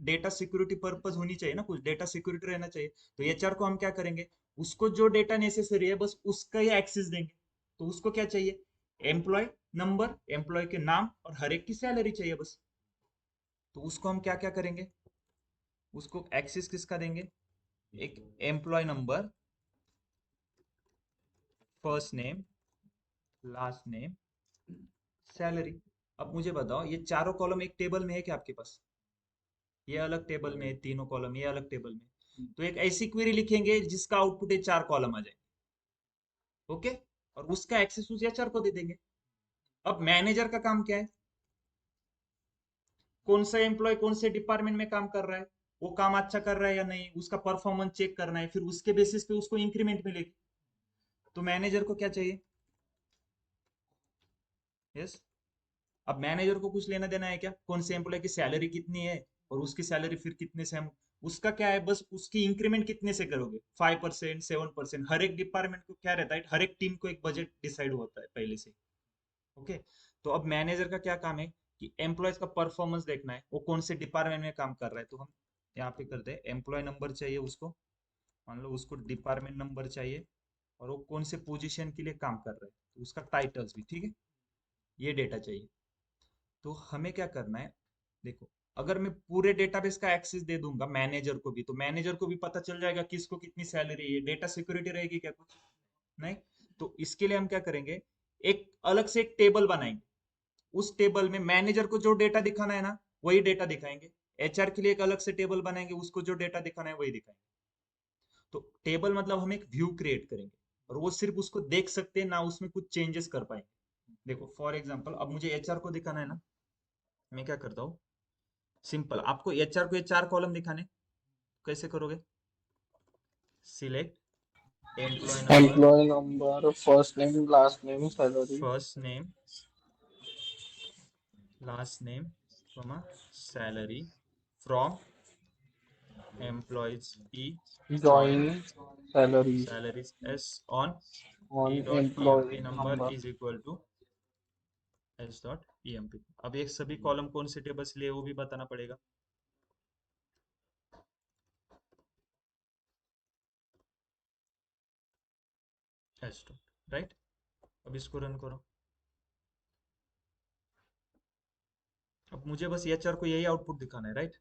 डेटा सिक्योरिटी पर्पस होनी चाहिए ना, कुछ डेटा सिक्योरिटी रहना चाहिए। तो एचआर को हम क्या करेंगे, उसको जो डेटा नेसेसरी है बस उसका ही एक्सेस देंगे। तो उसको क्या चाहिए, एम्प्लॉय नंबर, एम्प्लॉय के नाम और हर एक की सैलरी चाहिए बस। तो उसको हम क्या क्या करेंगे, उसको एक्सेस किसका देंगे, एक employee number, first name, last name, salary. अब मुझे बताओ, ये चारों कॉलम एक टेबल में है क्या आपके पास? ये अलग टेबल में है, तीनों कॉलम ये अलग टेबल में। तो एक ऐसी क्वेरी लिखेंगे जिसका आउटपुट ये 4 कॉलम आ जाए। ओके। और उसका एक्सेस उस एचआर को दे देंगे। अब मैनेजर का काम क्या है, कौन सा एम्प्लॉय कौन से डिपार्टमेंट में काम कर रहा है, वो काम अच्छा कर रहा है या नहीं, उसका परफॉर्मेंस चेक करना है, फिर उसके बेसिस पे उसको इंक्रीमेंट मिलेगी। तो मैनेजर को क्या चाहिए? यस। अब मैनेजर को कुछ लेना देना है क्या, कौन से एम्प्लॉय की सैलरी कितनी है और उसकी सैलरी फिर कितने से हम, उसका क्या है, बस उसकी इंक्रीमेंट कितने से करोगे, 5%, 7%। हर एक डिपार्टमेंट को क्या रहता है, हर एक टीम को एक बजट डिसाइड होता है पहले से। ओके। तो अब मैनेजर का क्या काम है, कि एम्प्लॉयज का परफॉर्मेंस देखना है, वो कौन से डिपार्टमेंट में काम कर रहा है। तो हम यहाँ पे करते हैं, एम्प्लॉय नंबर चाहिए उसको, मान लो उसको डिपार्टमेंट नंबर चाहिए, और वो कौन से पोजीशन के लिए काम कर रहा है, तो उसका टाइटल्स भी, ठीक है। ये डेटा चाहिए। तो हमें क्या करना है, देखो, अगर मैं पूरे डेटाबेस का एक्सेस दे दूंगा मैनेजर को भी, तो मैनेजर को भी पता चल जाएगा किसको कितनी सैलरी है, डेटा सिक्योरिटी रहेगी क्या कुछ? नहीं। तो इसके लिए हम क्या करेंगे, एक अलग से एक टेबल बनाएंगे। उस टेबल में मैनेजर को जो डेटा दिखाना है ना, वही डेटा दिखाएंगे। एचआर के लिए एक अलग से टेबल बनाएंगे, उसको जो डेटा दिखाना है वही दिखाएंगे। तो टेबल मतलब हम एक व्यू क्रिएट करेंगे, और वो सिर्फ उसको देख सकते हैं ना, उसमें कुछ चेंजेस कर पाएंगे। देखो फॉर एग्जांपल, अब मुझे एचआर को दिखाना है ना, मैं क्या करता हूँ, सिंपल, आपको एचआर को ये 4 कॉलम दिखाने, कैसे करोगे, select employee number, Employee number, first name, last name, salary. First name, last name, salary, from employees E, join Join, salary salaries s on e on dot emp employee number number. is equal to s dot emp। अब ये सभी column कौन से table से लिए वो भी बताना पड़ेगा। s dot, right. अब इसको रन करो। अब मुझे बस एचआर को यही आउटपुट दिखाना है, राइट।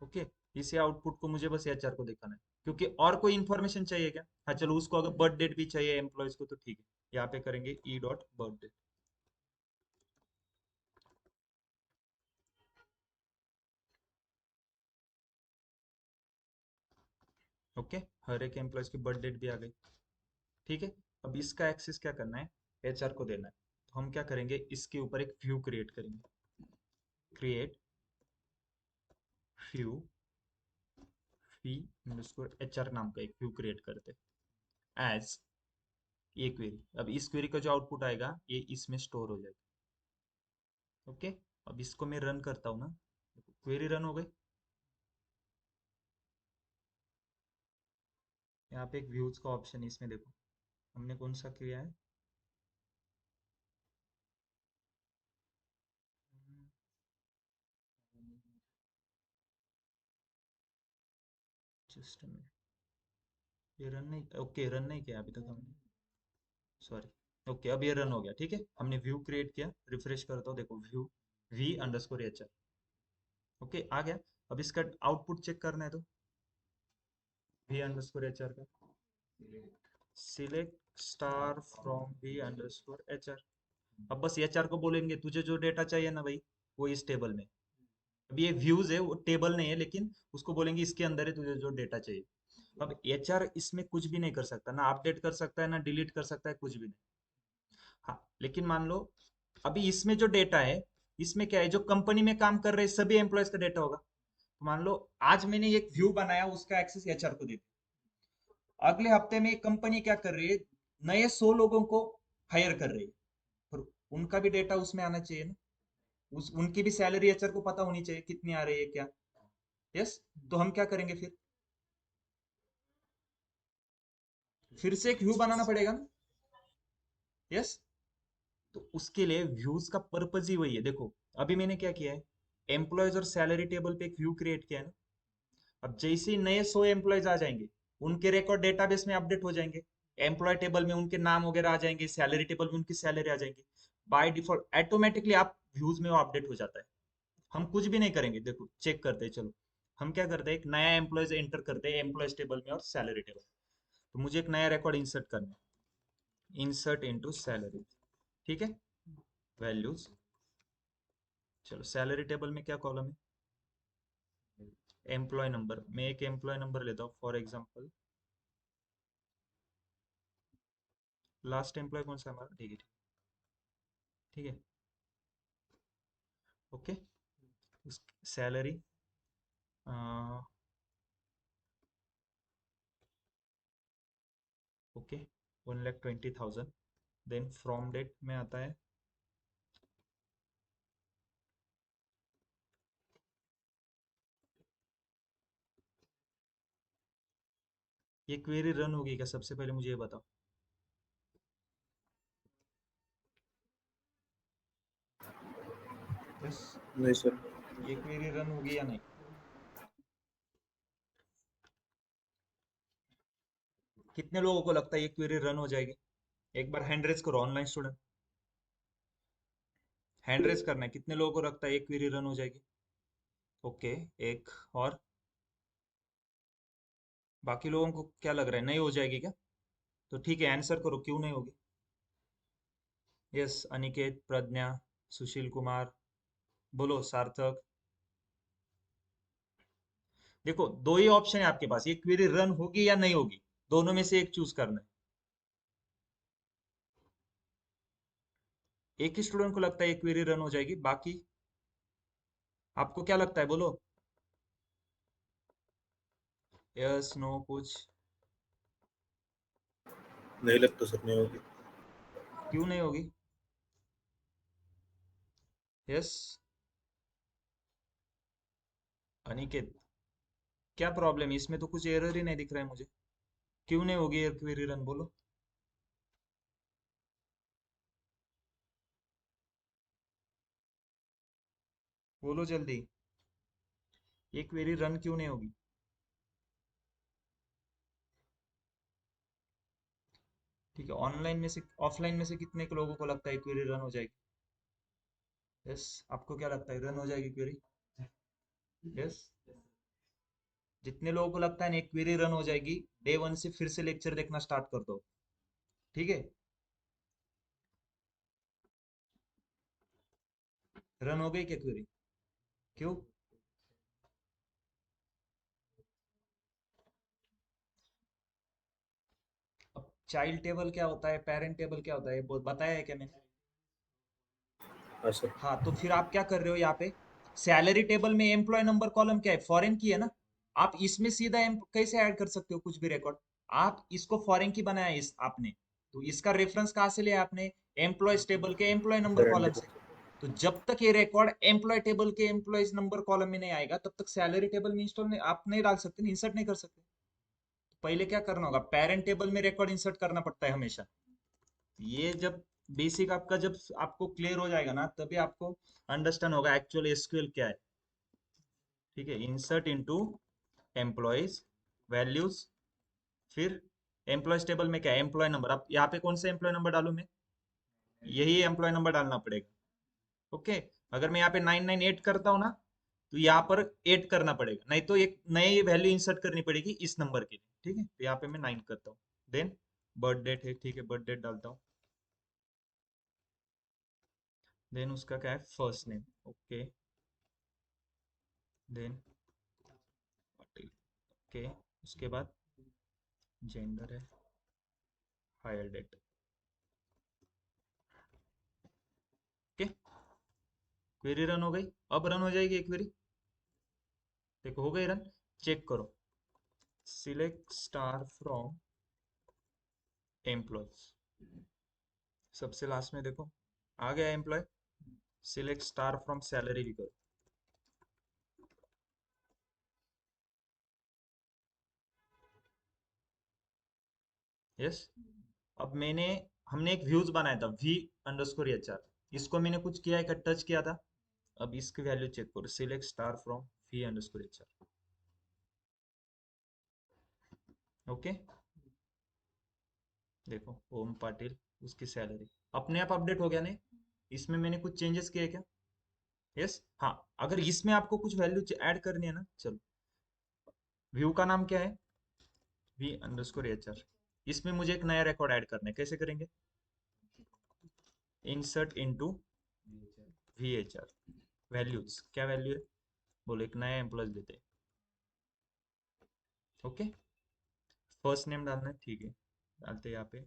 ओके। इसी आउटपुट को मुझे बस एचआर को दिखाना है, क्योंकि और कोई इन्फॉर्मेशन चाहिए क्या? हाँ चलो, उसको अगर बर्थ डेट भी चाहिए एम्प्लॉयज को तो ठीक है, यहाँ पे करेंगे E dot birth date. Okay. हर एक एम्प्लॉयज की बर्थ डेट भी आ गई। ठीक है। अब इसका एक्सेस क्या करना है, एचआर को देना है। तो हम क्या करेंगे, इसके ऊपर एक व्यू क्रिएट करेंगे, क्रिएट व्यू, फी अंडरस्कोर एचआर नाम का एक व्यू क्रिएट करते हैं एज ये क्वेरी। अब इस क्वेरी का जो आउटपुट आएगा ये इसमें स्टोर हो जाएगा। ओके। अब इसको मैं रन करता हूँ ना, क्वेरी रन हो गई। यहाँ पे एक व्यूज का ऑप्शन है, इसमें देखो हमने कौन सा किया है, जस्ट ये रन नहीं, ओके रन नहीं किया अभी तक हमने, सॉरी। ओके, अब ये रन हो गया, ठीक है। हमने व्यू क्रिएट किया, रिफ्रेश करता हूँ, देखो view V underscore H, okay आ गया। अब इसका आउटपुट चेक करना है तो वी अंडरस्कोर एच आर का select star from V underscore H R. अब बस एच आर को बोलेंगे तुझे जो डेटा चाहिए ना भाई, वो इस टेबल में। अब ये व्यूज है, वो टेबल नहीं है, लेकिन उसको बोलेंगे इसके अंदर है तुझे जो डेटा चाहिए। अब एच आर इसमें कुछ भी नहीं कर सकता, ना अपडेट कर सकता है ना डिलीट कर सकता है, कुछ भी नहीं। हाँ, लेकिन मान लो अभी इसमें जो डेटा है, इसमें क्या है, जो कंपनी में काम कर रहे सभी एम्प्लॉयज का डेटा होगा। तो मान लो आज मैंने एक व्यू बनाया, उसका एक्सेस एचआर को दे दिया। अगले हफ्ते में कंपनी क्या कर रही है, नए 100 लोगों को हायर कर रही है, पर उनका भी डेटा उसमें आना चाहिए ना। उनकी भी सैलरी एचआर को पता होनी चाहिए कितनी आ रही है क्या। यस। तो हम क्या करेंगे फिर से एक व्यू बनाना पड़ेगा ना। यस। तो उसके लिए व्यूज का पर्पज ही वही है। देखो अभी मैंने क्या किया है, एम्प्लॉयज और सैलरी टेबल पे एक व्यू क्रिएट किया है ना। अब जैसे ही नए 100 एम्प्लॉयज आ जाएंगे, उनके रिकॉर्ड डेटाबेस में अपडेट हो जाएंगे। एम्प्लॉय टेबल में उनके नाम वगैरह आ जाएंगे, सैलरी टेबल में उनकी सैलरी आ जाएंगी। बाय डिफॉल्ट ऑटोमेटिकली आप व्यूज में वो अपडेट हो जाता है। हम कुछ भी नहीं करेंगे, देखो चेक करते हैं चलो। हम क्या करते हैं, एक नया एम्प्लॉयज एंटर करते हैं एम्प्लॉयज टेबल में और सैलरी टेबल। तो मुझे एक नया रिकॉर्ड इंसर्ट करना है, इंसर्ट इनटू सैलरी। ठीक है, वैल्यूज। चलो सैलरी टेबल में क्या कॉलम है, एम्प्लॉय नंबर। मैं एक एम्प्लॉय नंबर लेता हूँ फॉर एग्जांपल, लास्ट एम्प्लॉय कौन सा है हमारा, ठीक है ठीक। ठीक है। Okay. Salary okay 1,20,000। Then from date में आता है, ये क्वेरी रन होगी क्या, सबसे पहले मुझे ये बताओ। यस। नहीं सर। ये क्वेरी रन होगी या नहीं। कितने लोगों को लगता है ये क्वेरी रन हो जाएगी। एक बार हैंड रेज करो ऑनलाइन स्टूडेंट, हैंड रेज करना है, कितने लोगों को लगता है ये क्वेरी रन हो जाएगी। ओके। एक और, बाकी लोगों को क्या लग रहा है, नहीं हो जाएगी क्या। तो ठीक है, आंसर करो क्यों नहीं होगी। यस, अनिकेत, प्रज्ञा, सुशील कुमार, बोलो सार्थक। देखो दो ही ऑप्शन है आपके पास, ये क्वेरी रन होगी या नहीं होगी, दोनों में से एक चूज करना है। एक ही स्टूडेंट को लगता है ये क्वेरी रन हो जाएगी, बाकी आपको क्या लगता है बोलो। यस नो कुछ। नहीं लगता सर, नहीं होगी। क्यों नहीं होगी। यस। अनिकेत, क्या प्रॉब्लम है इसमें, तो कुछ एरर ही नहीं दिख रहा है मुझे। क्यों नहीं होगी ये क्वेरी रन बोलो। बोलो जल्दी, ये क्वेरी रन क्यों नहीं होगी। ठीक है, ऑनलाइन में से ऑफलाइन में से कितने के लोगों को लगता है क्वेरी रन हो जाएगी। यस। आपको क्या लगता है रन हो जाएगी क्वेरी। यस। जितने लोगों को लगता है ना क्वेरी रन हो जाएगी, डे वन से फिर से लेक्चर देखना स्टार्ट कर दो। ठीक है। रन हो गई क्या क्वेरी। क्यों। अब चाइल्ड टेबल क्या होता है, पेरेंट टेबल क्या होता है, ये बताया है क्या मैंने। हाँ सर। हाँ, तो फिर आप क्या कर रहे हो यहाँ पे, सैलरी टेबल में एम्प्लॉय नंबर कॉलम क्या है, फॉरेन की है ना। आप इसमें सीधा कैसे ऐड कर सकते हो कुछ भी रिकॉर्ड। आप इसको फॉरेन की बनाया है इस आपने, तो इसका रेफरेंस कहाँ से लिया आपने, एम्प्लॉयज टेबल के एम्प्लॉय नंबर करंट कॉलम से। डिपॉजिट। तो जब तक ये रिकॉर्ड एम्प्लॉय टेबल के एम्प्लॉयज नंबर कॉलम में नहीं आएगा, तब तक सैलरी टेबल में इंस्टॉल नहीं, आप नहीं डाल सकते, इंसर्ट नहीं कर सकते। तो पहले क्या करना होगा, पेरेंट टेबल में रिकॉर्ड इंसर्ट करना पड़ता है हमेशा। ये जब बेसिक आपका जब आपको क्लियर हो जाएगा ना, तभी आपको अंडरस्टैंड होगा एक्चुअल एसक्यूएल क्या है। ठीक है, इंसर्ट इनटू एम्प्लॉयज, वैल्यूज, फिर एम्प्लॉयज टेबल में क्या है, एम्प्लॉय नंबर। अब यहाँ पे कौन सा एम्प्लॉय नंबर डालूं मैं, यही एम्प्लॉय नंबर डालना पड़ेगा। ओके। अगर मैं यहाँ पे 998 करता हूँ ना, तो यहाँ पर ऐड करना पड़ेगा, नहीं तो एक नई वैल्यू इंसर्ट करनी पड़ेगी इस नंबर के लिए। ठीक है, तो यहाँ पे मैं 9 करता हूँ। देन बर्थ डेट है, ठीक है, बर्थ डेट डालता हूँ। देन उसका क्या है, first name, okay. Then okay, उसके बाद जेंडर है, hire date. Okay, query run हो गई। अब रन हो जाएगी एक क्वेरी, देखो हो गई रन। चेक करो, सिलेक्ट स्टार फ्रॉम एम्प्लॉयज, सबसे लास्ट में देखो आ गया employee. Select star from salary भी करो। यस। अब हमने एक व्यूज बनाया था, V_HR, इसको मैंने कुछ किया है, टच किया था। अब इसकी वैल्यू चेक करो, select star from V_HR। Okay, देखो ओम पाटिल, उसकी सैलरी अपने आप अपडेट हो गया नहीं, इसमें मैंने कुछ चेंजेस किए क्या? यस। हाँ, अगर इसमें आपको कुछ वैल्यू ऐड करनी है ना, चलो, व्यू का नाम क्या है, V_HR। इसमें मुझे एक नया रिकॉर्ड ऐड करना है, कैसे करेंगे? इंसर्ट इनटू VHR, वैल्यूज, क्या वैल्यू है, बोलो, एक नया एम्प्लॉय देते हैं। ओके, फर्स्ट नेम डालना है, ठीक है, डालते हैं यहाँ पे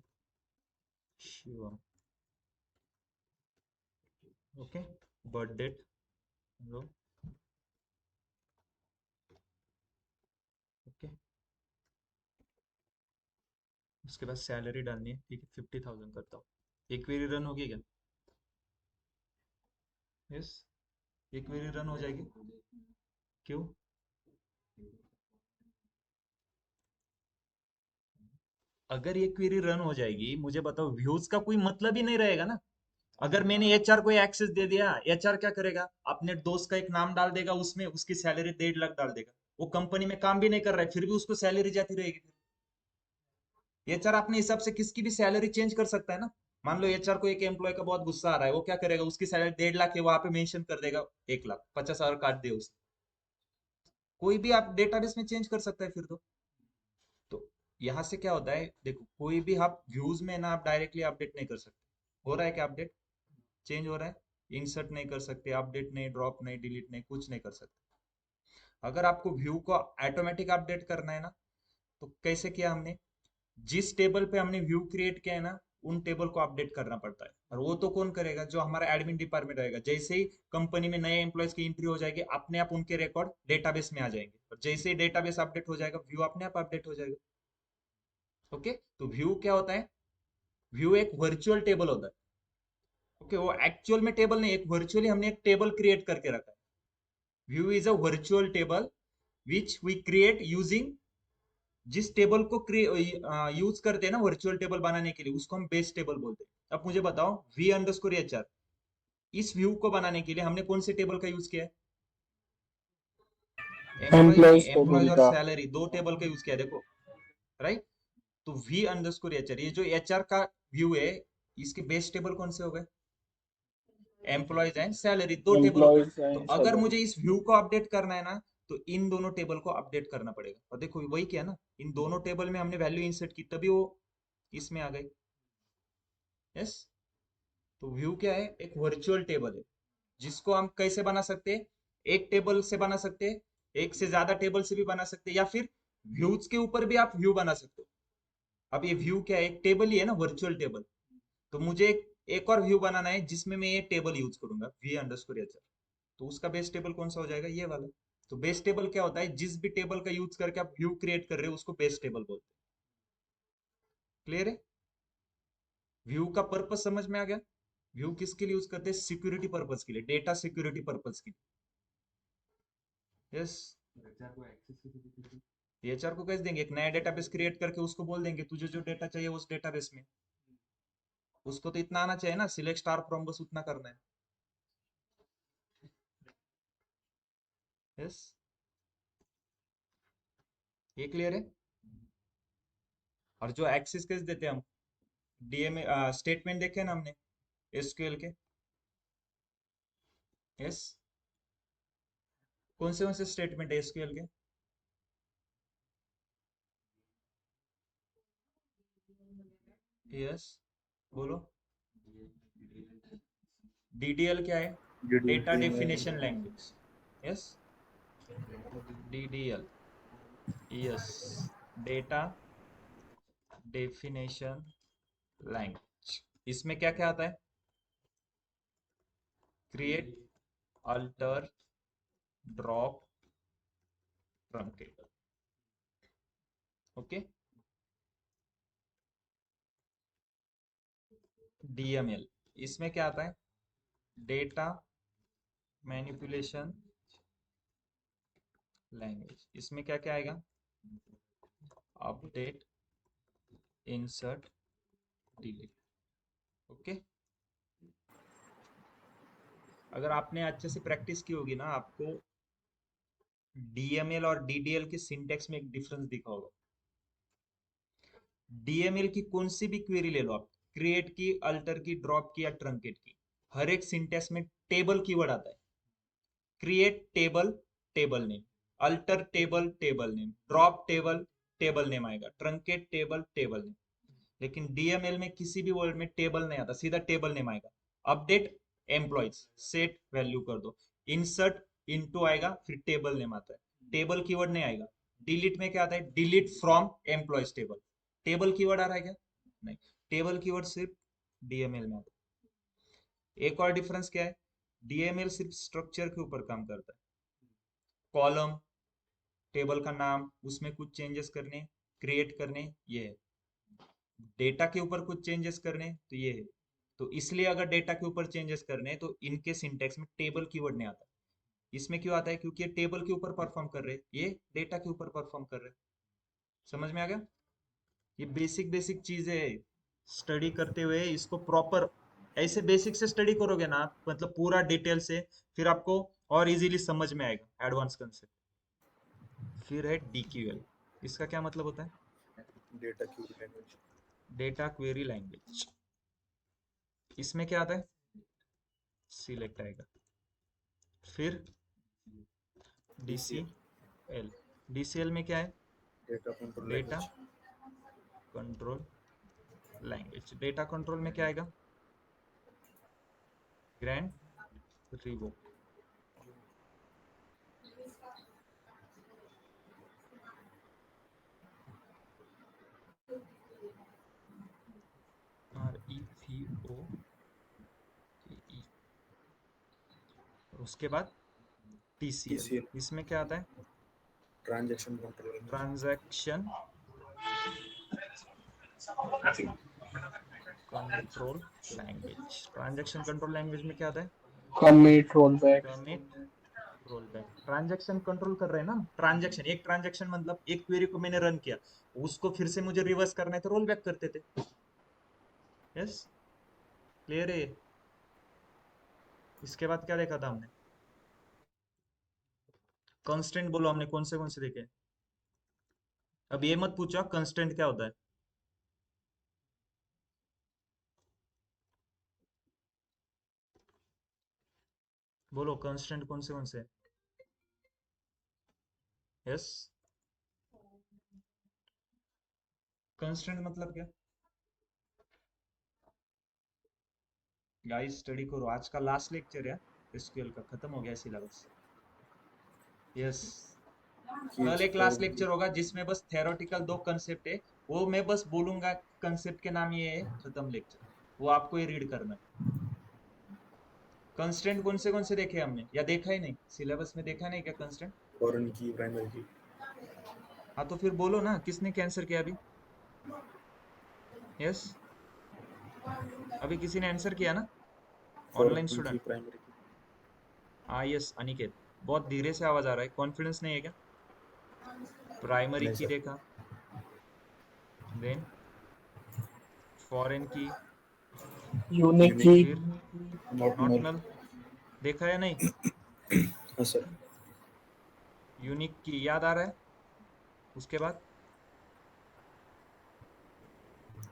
शिवम। ओके, बर्थ डेट लो। ओके, उसके बाद सैलरी डालनी है, ठीक है, 50,000 करता हूँ। एक क्वेरी रन होगी क्या? यस, एक क्वेरी रन हो जाएगी। क्यों? अगर ये क्वेरी रन हो जाएगी, मुझे बताओ, व्यूज का कोई मतलब ही नहीं रहेगा ना। अगर मैंने HR को एक्सेस दे दिया, HR क्या करेगा, अपने दोस्त का एक नाम डाल देगा, उसमें उसकी सैलरी 1.5 लाख डाल देगा। वो कंपनी में काम भी नहीं कर रहा है, फिर भी उसको सैलरी जाती रहेगी। HR अपने हिसाब से किसकी भी सैलरी चेंज कर सकता है ना। मान लो HR को एक एम्प्लॉय का बहुत गुस्सा आ रहा है, वो क्या करेगा, उसकी सैलरी 1.5 लाख है, वहां पे मेंशन कर देगा 1 लाख, 50,000 काट दे उसे। कोई भी आप डेटाबेस में चेंज कर सकता है फिर तो यहाँ से क्या होता है, देखो, कोई भी आप व्यूज में ना आप डायरेक्टली अपडेट नहीं कर सकते। हो रहा है क्या अपडेट, चेंज हो रहा है? इंसर्ट नहीं कर सकते, अपडेट नहीं, ड्रॉप नहीं, डिलीट नहीं, कुछ नहीं कर सकते। अगर आपको व्यू को ऑटोमेटिक अपडेट करना है ना, तो कैसे किया हमने, जिस टेबल पे हमने व्यू क्रिएट किया है ना, उन टेबल को अपडेट करना पड़ता है। और वो तो कौन करेगा, जो हमारा एडमिन डिपार्टमेंट रहेगा। जैसे ही कंपनी में नए एम्प्लॉयज की एंट्री हो जाएगी, अपने आप उनके रिकॉर्ड डेटाबेस में आ जाएंगे, और जैसे ही डेटाबेस अपडेट हो जाएगा, व्यू अपने आप अपडेट हो जाएगा। ओके, तो व्यू क्या होता है, व्यू एक वर्चुअल टेबल होता है। ओके, वो एक्चुअल में टेबल नहीं, एक वर्चुअली हमने एक टेबल क्रिएट करके रखा है। View is a virtual table which we create using, जिस टेबल को यूज करते हैं ना वर्चुअल टेबल बनाने के लिए, उसको हम बेस टेबल बोलते हैं। अब मुझे बताओ, V_HR, इस व्यू को बनाने के लिए हमने कौन से टेबल का यूज किया है? एम्प्लॉयज नहीं, एम्प्लॉयज एम्प्लॉयज टेबल और का। सैलरी, दो टेबल का यूज किया है, देखो। राइट, तो V_HR, ये जो HR का व्यू है, इसके बेस टेबल कौन से हो गए? एम्प्लॉयज एंड सैलरी, दो टेबल हो गए। एम्प्लॉयज तो एंड अगर सैलरी। मुझे इस व्यू को अपडेट करना है ना, तो इन दोनों टेबल को अपडेट करना पड़ेगा। और देखो वही किया ना, इन दोनों टेबल में हमने वैल्यू इंसर्ट की, तभी वो इसमें आ गई। यस। तो व्यू क्या है, एक वर्चुअल टेबल है, जिसको हम कैसे बना सकते हैं, एक टेबल से बना सकते हैं, एक से ज्यादा टेबल से भी बना सकते हैं, या फिर व्यूज के ऊपर भी आप व्यू बना सकते हो। अब ये व्यू क्या है, एक टेबल ही है ना, वर्चुअल टेबल। तो मुझे एक और व्यू बनाना है, जिसमें मैं ये टेबल यूज करूंगा, V_HR। तो उसका बेस टेबल कौन सा हो जाएगा, ये वाला। तो बेस टेबल क्या होता है, जिस भी टेबल का यूज करके आप व्यू क्रिएट कर रहे हो, उसको बेस टेबल बोलते हैं। क्लियर है? व्यू का पर्पस समझ में आ गया? व्यू किसके लिए यूज करते हैं, सिक्योरिटी पर्पस के लिए, डेटा सिक्योरिटी पर्पस के लिए। यस। HR को कैसे देंगे, एक नया डेटाबेस क्रिएट करके उसको बोल देंगे, तुझे जो डेटा चाहिए उस डेटाबेस में। उसको तो इतना आना चाहिए ना, सिलेक्ट स्टार फ्रॉम, बस उतना करना है। यस, ये क्लियर है? और जो एक्सेस कैसे देते हैं हम, DMA स्टेटमेंट देखे ना हमने, SQL के। यस, कौन से स्टेटमेंट है एसक्यूएल के? यस, बोलो। डीडीएल क्या है? Data definition language. Yes, DDL. Yes, data definition language. इसमें क्या क्या आता है? Create, alter, drop, truncate. Okay. DML, इसमें क्या आता है? Data manipulation language. इसमें क्या क्या आएगा? Update, insert, delete. ओके। अगर आपने अच्छे से प्रैक्टिस की होगी ना, आपको डीएमएल और डीडीएल के सिंटेक्स में एक डिफरेंस दिखा होगा। डीएमएल की कौन सी भी क्वेरी ले लो आप, क्रिएट की, अल्टर की, ड्रॉप की या ट्रंकेट की, हर एक सिंटेक्स में टेबल कीवर्ड आता है। Create table, table name, alter table, table name, drop table, table name आएगा, ट्रंकेट टेबल, टेबल नेम। लेकिन डीएमएल में किसी भी वर्ड में टेबल नहीं आता, सीधा टेबल नेम आएगा। अपडेट एम्प्लॉयज, सेट वैल्यू कर दो। इंसर्ट इनटू आएगा, फिर टेबल नेम आता है, टेबल कीवर्ड नहीं आएगा। डिलीट में क्या आता है? Delete from employees table. Table keyword आ रहा है क्या? नहीं, टेबल कीवर्ड सिर्फ डीएमएल में आता है। एक और डिफरेंस क्या है? डीएमएल सिर्फ स्ट्रक्चर के ऊपर काम करता है। कॉलम, टेबल का नाम, उसमें कुछ चेंजेस करने, क्रिएट करने, ये है। डेटा के ऊपर कुछ चेंजेस करने तो ये है। तो इसलिए अगर डेटा के ऊपर चेंजेस करने तो इनके सिंटेक्स में टेबल कीवर्ड नहीं आता। इसमें क्यों आता है? क्योंकि ये टेबल के ऊपर परफॉर्म कर रहे हैं, ये डेटा के ऊपर परफॉर्म कर रहे हैं। समझ में आ गया? ये बेसिक बेसिक चीजें है। स्टडी करते हुए इसको प्रॉपर, ऐसे बेसिक से स्टडी करोगे ना आप, मतलब पूरा डिटेल से, फिर आपको और इजीली समझ में आएगा एडवांस कंसेप्ट। फिर है डीक्यूएल। इसका क्या मतलब होता है? Data Curie language. Data query language. इसमें क्या आता है? सिलेक्ट आएगा, फिर डीसीएल, डीसीएल। डीसीएल में क्या है? Data control data language. Control language. Data control में क्या आएगा? Grant revoke. R E V O K E. उसके बाद टीसीएल। टीसीएल, इसमें क्या आता है? Transaction control language. Transaction control language. Transaction control language में क्या आता है? commit rollback, commit, roll back. Transaction control कर रहे हैं ना। ट्रांजैक्शन, एक ट्रांजैक्शन मतलब एक क्वेरी को मैंने रन किया, उसको फिर से मुझे रिवर्स करना है तो रोल बैक करते थे। यस, क्लियर है ये? इसके बाद क्या देखा था हमने? कंस्टेंट बोलो, हमने कौन से देखे? अब ये मत पूछो कंस्टेंट क्या होता है। बोलो कंस्टेंट कौन से? यस, कंस्टेंट मतलब क्या? गाइस स्टडी करो, आज का लास्ट लेक्चर है, एसक्यूएल का खत्म हो गया सिलेबस। यस, कि कल एक लास्ट लेक्चर होगा जिसमें बस थेरोटिकल दो कंसेप्ट है, वो मैं बस बोलूंगा, कंसेप्ट के नाम ये है, खत्म लेक्चर। वो आपको ही रीड करना है। कंस्टेंट कौन से देखे हमने, या देखा ही नहीं सिलेबस में? देखा नहीं क्या कंस्टेंट? फॉरेन की, प्राइमरी की। हाँ तो फिर बोलो ना, किसने कैंसर किया अभी? यस, अभी किसी ने आंसर किया ना? ऑनलाइन फॉरेन की, स्टूडेंट। प्राइमरी की। हाँ यस, अनिकेत। बहुत धीरे से आवाज आ रहा है, कॉन्फिडेंस नहीं है क्या? प्राइमरी नहीं की सर। देखा, देन फॉरेन की, unique यूनिक, key, फिर नॉट नॉट नल। नल देखा या नहीं? हाँ सर। यूनिक की याद आ रहा है? उसके बाद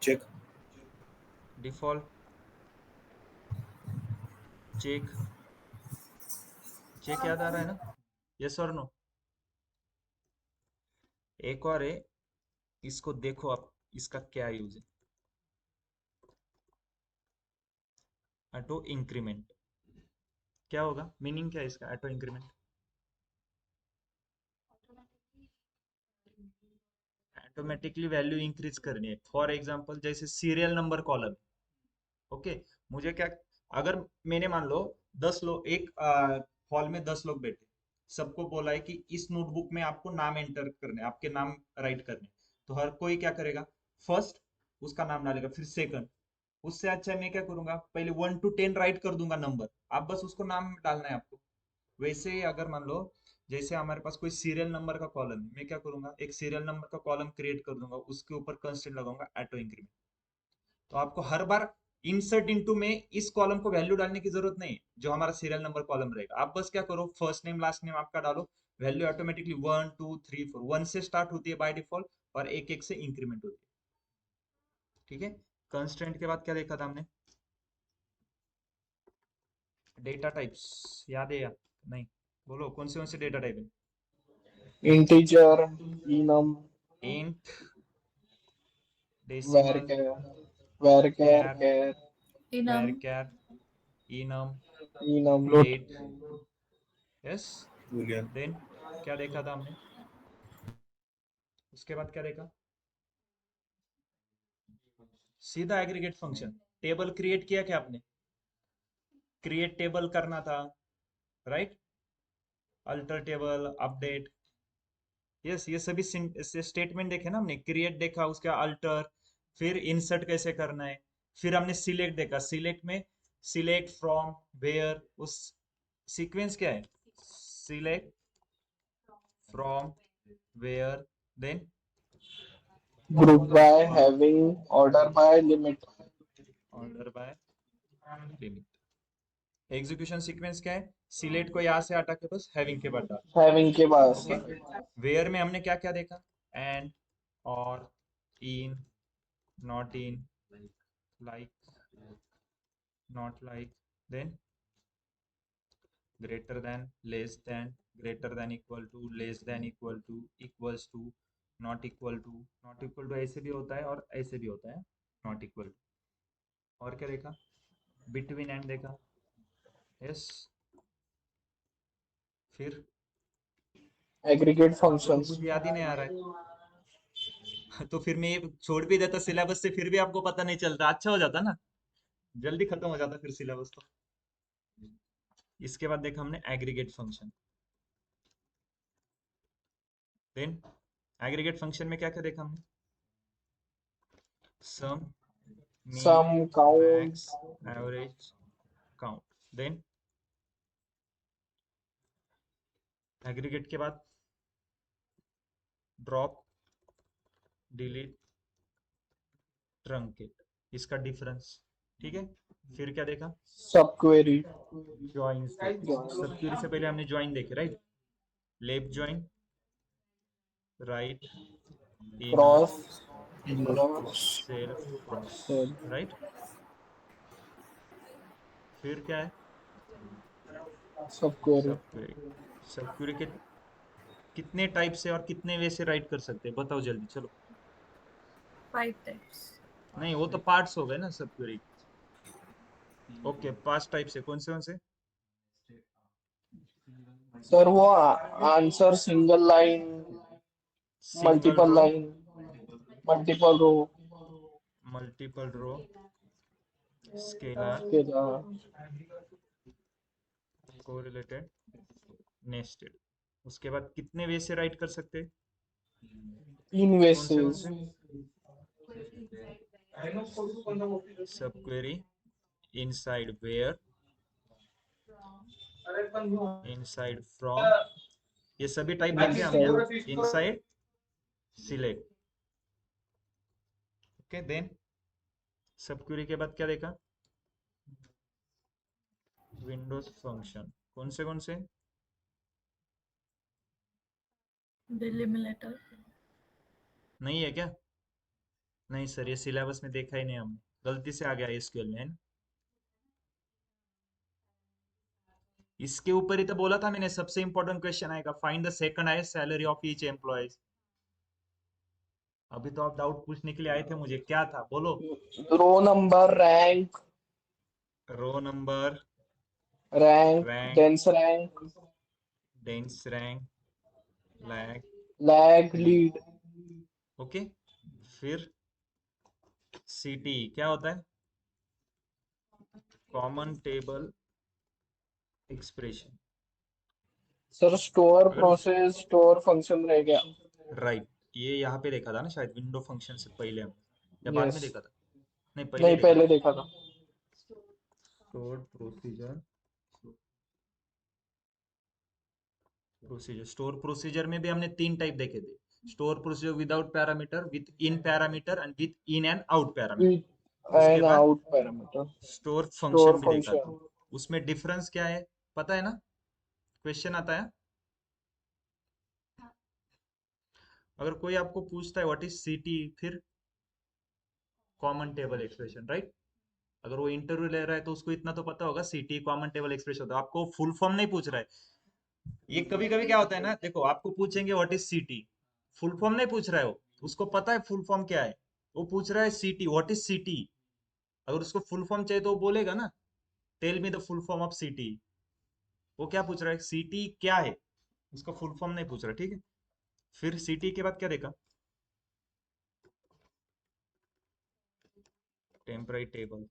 चेक। Default, check. चेक याद आ रहा है ना? यस और नो? एक और है, इसको देखो आप, इसका क्या यूज है। ऑटो इंक्रीमेंट, क्या होगा, मीनिंग क्या है इसका auto increment? Automatically value increase करनी है। फॉर एग्जांपल जैसे सीरियल नंबर कॉलम, ओके, मुझे क्या, अगर मैंने मान लो 10 लोग, एक हॉल में 10 लोग बैठे, सबको बोला है कि इस नोटबुक में आपको नाम एंटर करने, आपके नाम राइट करने, तो हर कोई क्या करेगा, फर्स्ट उसका नाम डालेगा, फिर सेकंड। उससे अच्छा मैं क्या करूंगा, पहले 1 to 10 राइट कर दूंगा नंबर, आप बस उसको नाम डालना है आपको। वैसे ही अगर मान लो, जैसे हमारे पास कोई सीरियल नंबर का कॉलम है, मैं क्या करूंगा, एक सीरियल नंबर का कॉलम क्रिएट कर दूंगा, उसके ऊपर कंस्ट्रेंट लगाऊंगा ऑटो इंक्रीमेंट। तो आपको हर बार इंसर्ट इनटू में इस कॉलम को वैल्यू डालने की जरूरत नहीं, जो हमारा सीरियल नंबर कॉलम रहेगा। आप बस क्या करो, फर्स्ट नेम लास्ट नेम आपका डालो, वैल्यू ऑटोमेटिकली 1 2 3 4, 1 से स्टार्ट होती है बाय डिफॉल्ट, और एक एक से इंक्रीमेंट होती है। ठीक है। कंस्ट्रेंट के बाद क्या देखा था हमने, डेटा टाइप्स, याद है या नहीं? बोलो कौन से डेटा टाइप इंटीजर, enum, है? इंट, डेसिमल, varchar, varchar, कैर, char, वर Enum, कैर, enum, enum, float, float, yes. Boolean. Then क्या देखा था हमने, उसके बाद क्या देखा, सीधा एग्रीगेट फंक्शन। टेबल क्रिएट किया क्या आपने, क्रिएट टेबल करना था, right, alter table, update, yes, ये सभी स्टेटमेंट देखे ना हमने, क्रिएट देखा, उसका अल्टर, फिर इंसर्ट कैसे करना है, फिर हमने सिलेक्ट देखा, सिलेक्ट में सिलेक्ट फ्रॉम, वेयर, उस सीक्वेंस क्या है, select from, where, then group by, having, order by, limit, order by limit. Execution sequence क्या है, सिलेक्ट को यहाँ से हटा के बस हैविंग के बाद डाल। having के पास, ओके। वेयर में हमने क्या क्या देखा, एंड, और, in, not in, like, not like, then greater than, less than, greater than equal to, less than equal to, equals to, not equal to. Not equal to ऐसे भी होता है और ऐसे भी होता है, नॉट इक्वल टू। और क्या देखा, बिटवीन एंड देखा, यस। फिर aggregate आपको तो functions, कुछ याद ही नहीं आ रहा है। तो फिर मैं ये छोड़ भी देता सिलेबस से, फिर भी आपको पता नहीं चलता, अच्छा हो जाता ना, जल्दी खत्म हो जाता फिर सिलेबस तो। इसके बाद देखा हमने aggregate function. Then aggregate function में क्या क्या देखा हमने, sum, mean, sum, count, max, average, count. Then aggregate के बाद ड्रॉप, डिलीट, ट्रंकेट, इसका डिफरेंस। ठीक है। फिर क्या देखा, subquery, ज्वाइंस देखे, सब क्वेरी से पहले हमने ज्वाइन देखे, right, left join, right, inner, cross, cross, self, cross, self, right. फिर क्या है, subquery, सब क्वेरी। सब क्वेरी के कितने टाइप से और कितने वे से राइट कर सकते हैं, बताओ जल्दी, चलो। 5 types. नहीं, वो तो पार्ट्स हो गए ना सब क्वेरी। ओके, 5 टाइप से कौन से? सर वो answer single line, single multiple row, line, multiple row, multiple row, scalar, के कोरिलेटेड, नेस्टेड। उसके बाद कितने वे से राइट कर सकते हैं, तीन कौन वेसेस, से? Sub query, inside where, inside from, ये सभी टाइप देखे हमने यहाँ, inside, select. Okay. Then sub query के बाद क्या देखा, विंडोज फंक्शन, कौन से? Delimiter. नहीं है क्या? नहीं सर, ये सिलेबस में देखा ही नहीं हमने, गलती से आ गया एसक्यूएल में, है ना। इसके ऊपर ही तो बोला था मैंने, सबसे इंपॉर्टेंट क्वेश्चन आएगा, find the second highest salary of each employ. अभी तो आप डाउट पूछने के लिए आए थे मुझे, क्या था बोलो। Row number, rank, row number, rank, rank, dense rank, dense rank, lag, lag, lead. Lead. Okay, फिर सीटी क्या होता है, common table expression. Sir store, अगर प्रोसेस, स्टोर फंक्शन रह गया। राइट, ये यहाँ पे देखा था ना शायद, विंडो फंक्शन से पहले हम, या बाद यस। में देखा था, नहीं पहले नहीं, देखा पहले था। देखा था। Store procedure, procedure store procedure में भी हमने तीन टाइप देखे थे, store procedure without parameter, with in parameter and with in and out parameter. With उसके एंड बाद out parameter. Store store function भी देखा था, फंक्शन। उसमें डिफरेंस क्या है पता है ना, क्वेश्चन आता है, अगर कोई आपको पूछता है व्हाट इज सीटी, फिर कॉमन टेबल एक्सप्रेशन, राइट। अगर वो इंटरव्यू ले रहा है तो उसको इतना तो पता होगा, सीटी कॉमन टेबल एक्सप्रेशन होता है, आपको फुल फॉर्म नहीं पूछ रहा है। ये कभी कभी क्या होता है ना, देखो आपको पूछेंगे व्हाट इज सीटी, फुल फॉर्म नहीं पूछ रहा है वो, उसको पता है फुल फॉर्म क्या है, वो पूछ रहा है सीटी, व्हाट इज सीटी। अगर उसको फुल फॉर्म चाहिए तो वो बोलेगा ना, tell me the full form of CT. वो क्या पूछ रहा है, सीटी क्या है, उसका फुल फॉर्म नहीं पूछ रहा, ठीक है। फिर सीटी के बाद क्या देखा, टेम्पररी टेबल,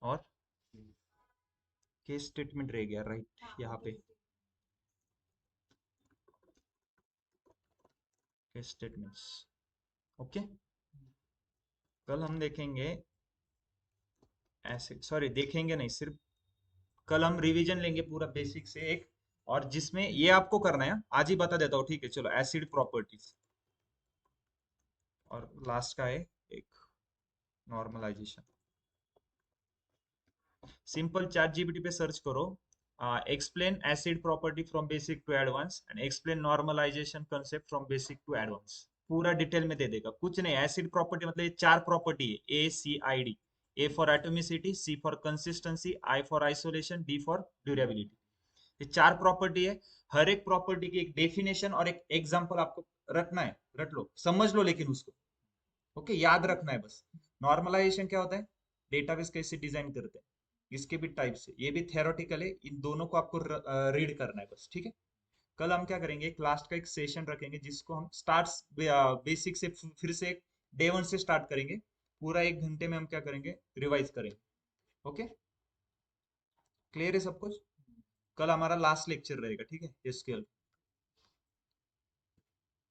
और केस स्टेटमेंट रह गया, राइट यहाँ पे केस स्टेटमेंट्स। ओके, कल हम देखेंगे ऐसे, सॉरी देखेंगे नहीं, सिर्फ कल हम रिवीजन लेंगे पूरा बेसिक से एक, और जिसमें ये आपको करना है, आज ही बता देता हूँ, ठीक है चलो, एसिड प्रॉपर्टीज, और लास्ट का है एक नॉर्मलाइजेशन। सिंपल चैट जीपीटी पे सर्च करो, explain acid property from basic to advance and explain normalization concept from basic to advance, पूरा डिटेल में दे देगा। कुछ नहीं, एसिड प्रॉपर्टी मतलब ये चार प्रॉपर्टी है, ACID, A for atomicity, C for consistency, I for isolation, D for durability. ये चार प्रॉपर्टी है, हर एक प्रॉपर्टी की एक डेफिनेशन और एक एग्जांपल आपको रखना है, रट लो समझ लो, लेकिन उसको ओके याद रखना है बस। नॉर्मलाइजेशन क्या होता है, डेटाबेस कैसे डिजाइन करते हैं, इसके भी टाइप्स है, ये भी थेरोटिकल है, इन दोनों को आपको रीड करना है बस, ठीक है। कल हम क्या करेंगे, एक लास्ट का एक सेशन रखेंगे जिसको हम स्टार्ट बेसिक से, फिर से डे वन से स्टार्ट करेंगे, पूरा एक घंटे में हम क्या करेंगे, रिवाइज करेंगे। ओके, क्लियर है सब कुछ। कल हमारा लास्ट लेक्चर रहेगा, ठीक है, एसक्यूएल।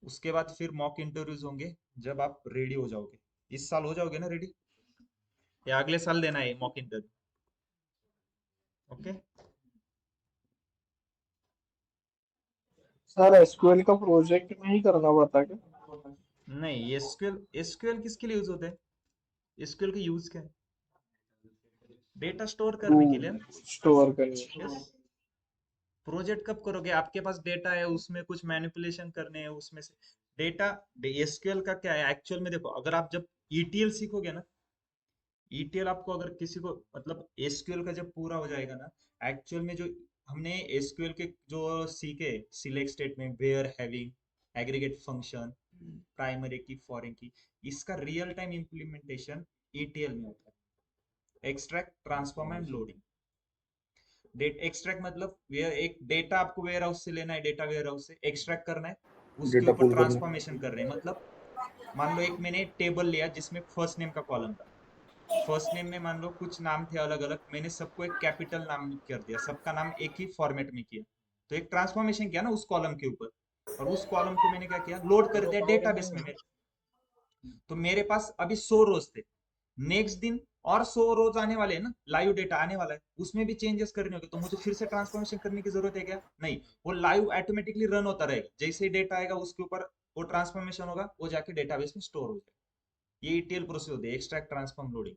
उसके बाद फिर मॉक इंटरव्यूज होंगे, जब आप रेडी हो जाओगे, इस साल हो जाओगे ना रेडी, या अगले साल देना है mock interview. Okay, sir SQL का प्रोजेक्ट में ही करना पड़ता क्या? नहीं, एसक्यूएल, एसक्यूएल किसके लिए यूज होता है, एसक्यूएल का यूज क्या है, डेटा स्टोर टू करने के लिए ना। स्टोर करने। यस, प्रोजेक्ट कब करोगे, आपके पास डेटा है, उसमें कुछ मैनिपुलेशन करने हैं, उसमें से डेटा। एसक्यूएल का क्या है एक्चुअल में, देखो अगर आप जब ईटीएल सीखोगे ना, ईटीएल आपको अगर किसी को मतलब एसक्यूएल का जब पूरा हो जाएगा ना, एक्चुअल में जो हमने एसक्यूएल के जो सीखे, select statement, where, having, aggregate function, primary key, foreign key, इसका रियल टाइम इम्प्लीमेंटेशन ईटीएल में होता है, extract, transform and loading. Date extract मतलब एक डेटा आपको वेयर हाउस से लेना है, डेटा वेयर हाउस से एक्सट्रैक्ट करना है, उसके डेटा ऊपर पुल करना। ट्रांसफॉर्मेशन कर रहे हैं, मतलब मान लो एक मैंने टेबल लिया जिसमें फर्स्ट नेम का कॉलम था, फर्स्ट नेम में मान लो कुछ नाम थे अलग अलग, मैंने सबको एक कैपिटल नाम कर दिया, सबका नाम एक ही फॉर्मेट में किया, तो एक ट्रांसफॉर्मेशन किया ना उस कॉलम के ऊपर, और उस कॉलम को मैंने क्या किया, लोड कर दिया डेटाबेस में मेरे। तो मेरे पास अभी 100 रोज थे, नेक्स्ट दिन और 100 रोज आने वाले हैं ना, लाइव डेटा आने वाला है, उसमें भी चेंजेस करने होंगे, तो मुझे फिर से ट्रांसफॉर्मेशन करने की जरूरत है क्या, नहीं। वो लाइव ऑटोमेटिकली रन होता रहेगा, जैसे ही डेटा आएगा उसके ऊपर वो ट्रांसफॉर्मेशन होगा, वो जाके डेटाबेस में स्टोर हो जाएगा। ये ईटीएल प्रोसेस होती है, एक्सट्रैक्ट, ट्रांसफॉर्म, लोडिंग,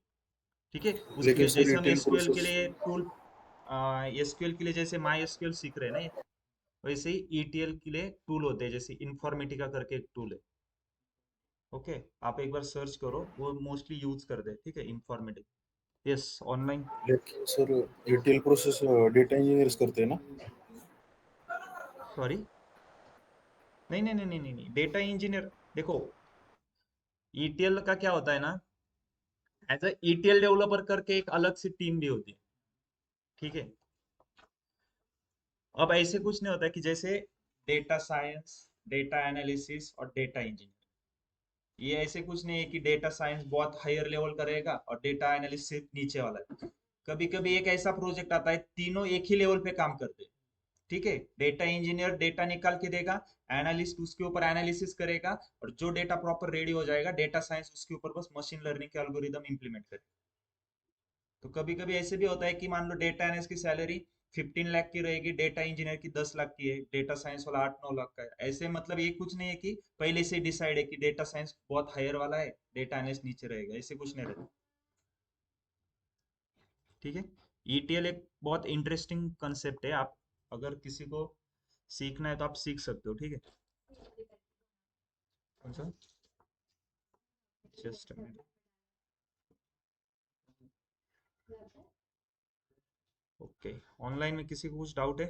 ठीक है। लेकिन उसके सर जैसे हम रिटेल एसक्यूएल के प्रोसेस। लिए टूल, एसक्यूएल के लिए जैसे माई एसक्यूएल सीख रहे हैं ना ये, वैसे ही ईटीएल के लिए टूल होते हैं, जैसे इन्फॉर्मेटिका करके एक टूल है। ओके, आप एक बार सर्च करो, वो मोस्टली यूज करते हैं, ठीक है, इन्फॉर्मेटिक। Yes online. लेकिन sir ETL process data engineers करते हैं ना? सॉरी, नहीं नहीं नहीं नहीं नहीं नहीं, डेटा इंजीनियर देखो, ईटीएल का क्या होता है ना, एज अ ईटीएल डेवलपर करके एक अलग सी टीम भी होती है, ठीक है। अब ऐसे कुछ नहीं होता है कि जैसे डेटा साइंस, डेटा एनालिसिस और डेटा इंजीनियर, ये ऐसे कुछ नहीं है कि डेटा साइंस बहुत हायर लेवल करेगा और डेटा एनालिसिस नीचे वाला है। कभी कभी एक ऐसा प्रोजेक्ट आता है तीनों एक ही लेवल पे काम करते हैं, ठीक है। डेटा इंजीनियर डेटा निकाल के देगा, एनालिस्ट उसके ऊपर एनालिसिस करेगा, और जो डेटा प्रॉपर रेडी हो जाएगा डेटा साइंस उसके ऊपर बस मशीन लर्निंग के एल्गोरिदम इंप्लीमेंट करेगा। तो कभी कभी ऐसे भी होता है कि मान लो डेटा एनालिस्ट की सैलरी 15 लाख की रहेगी, डेटा इंजीनियर की 10 लाख की है, डेटा साइंस वाला 8-9 लाख का है। ऐसे मतलब ये कुछ नहीं है कि पहले से डिसाइड है कि डेटा साइंस बहुत हायर वाला है, डेटा एनालिस्ट नीचे रहेगा, ऐसे कुछ नहीं रहता, ठीक है। ईटीएल एक बहुत इंटरेस्टिंग कंसेप्ट है, आप अगर किसी को सीखना है तो आप सीख सकते हो, ठीक है। कौन सा? Just okay. ऑनलाइन में किसी को कुछ डाउट है?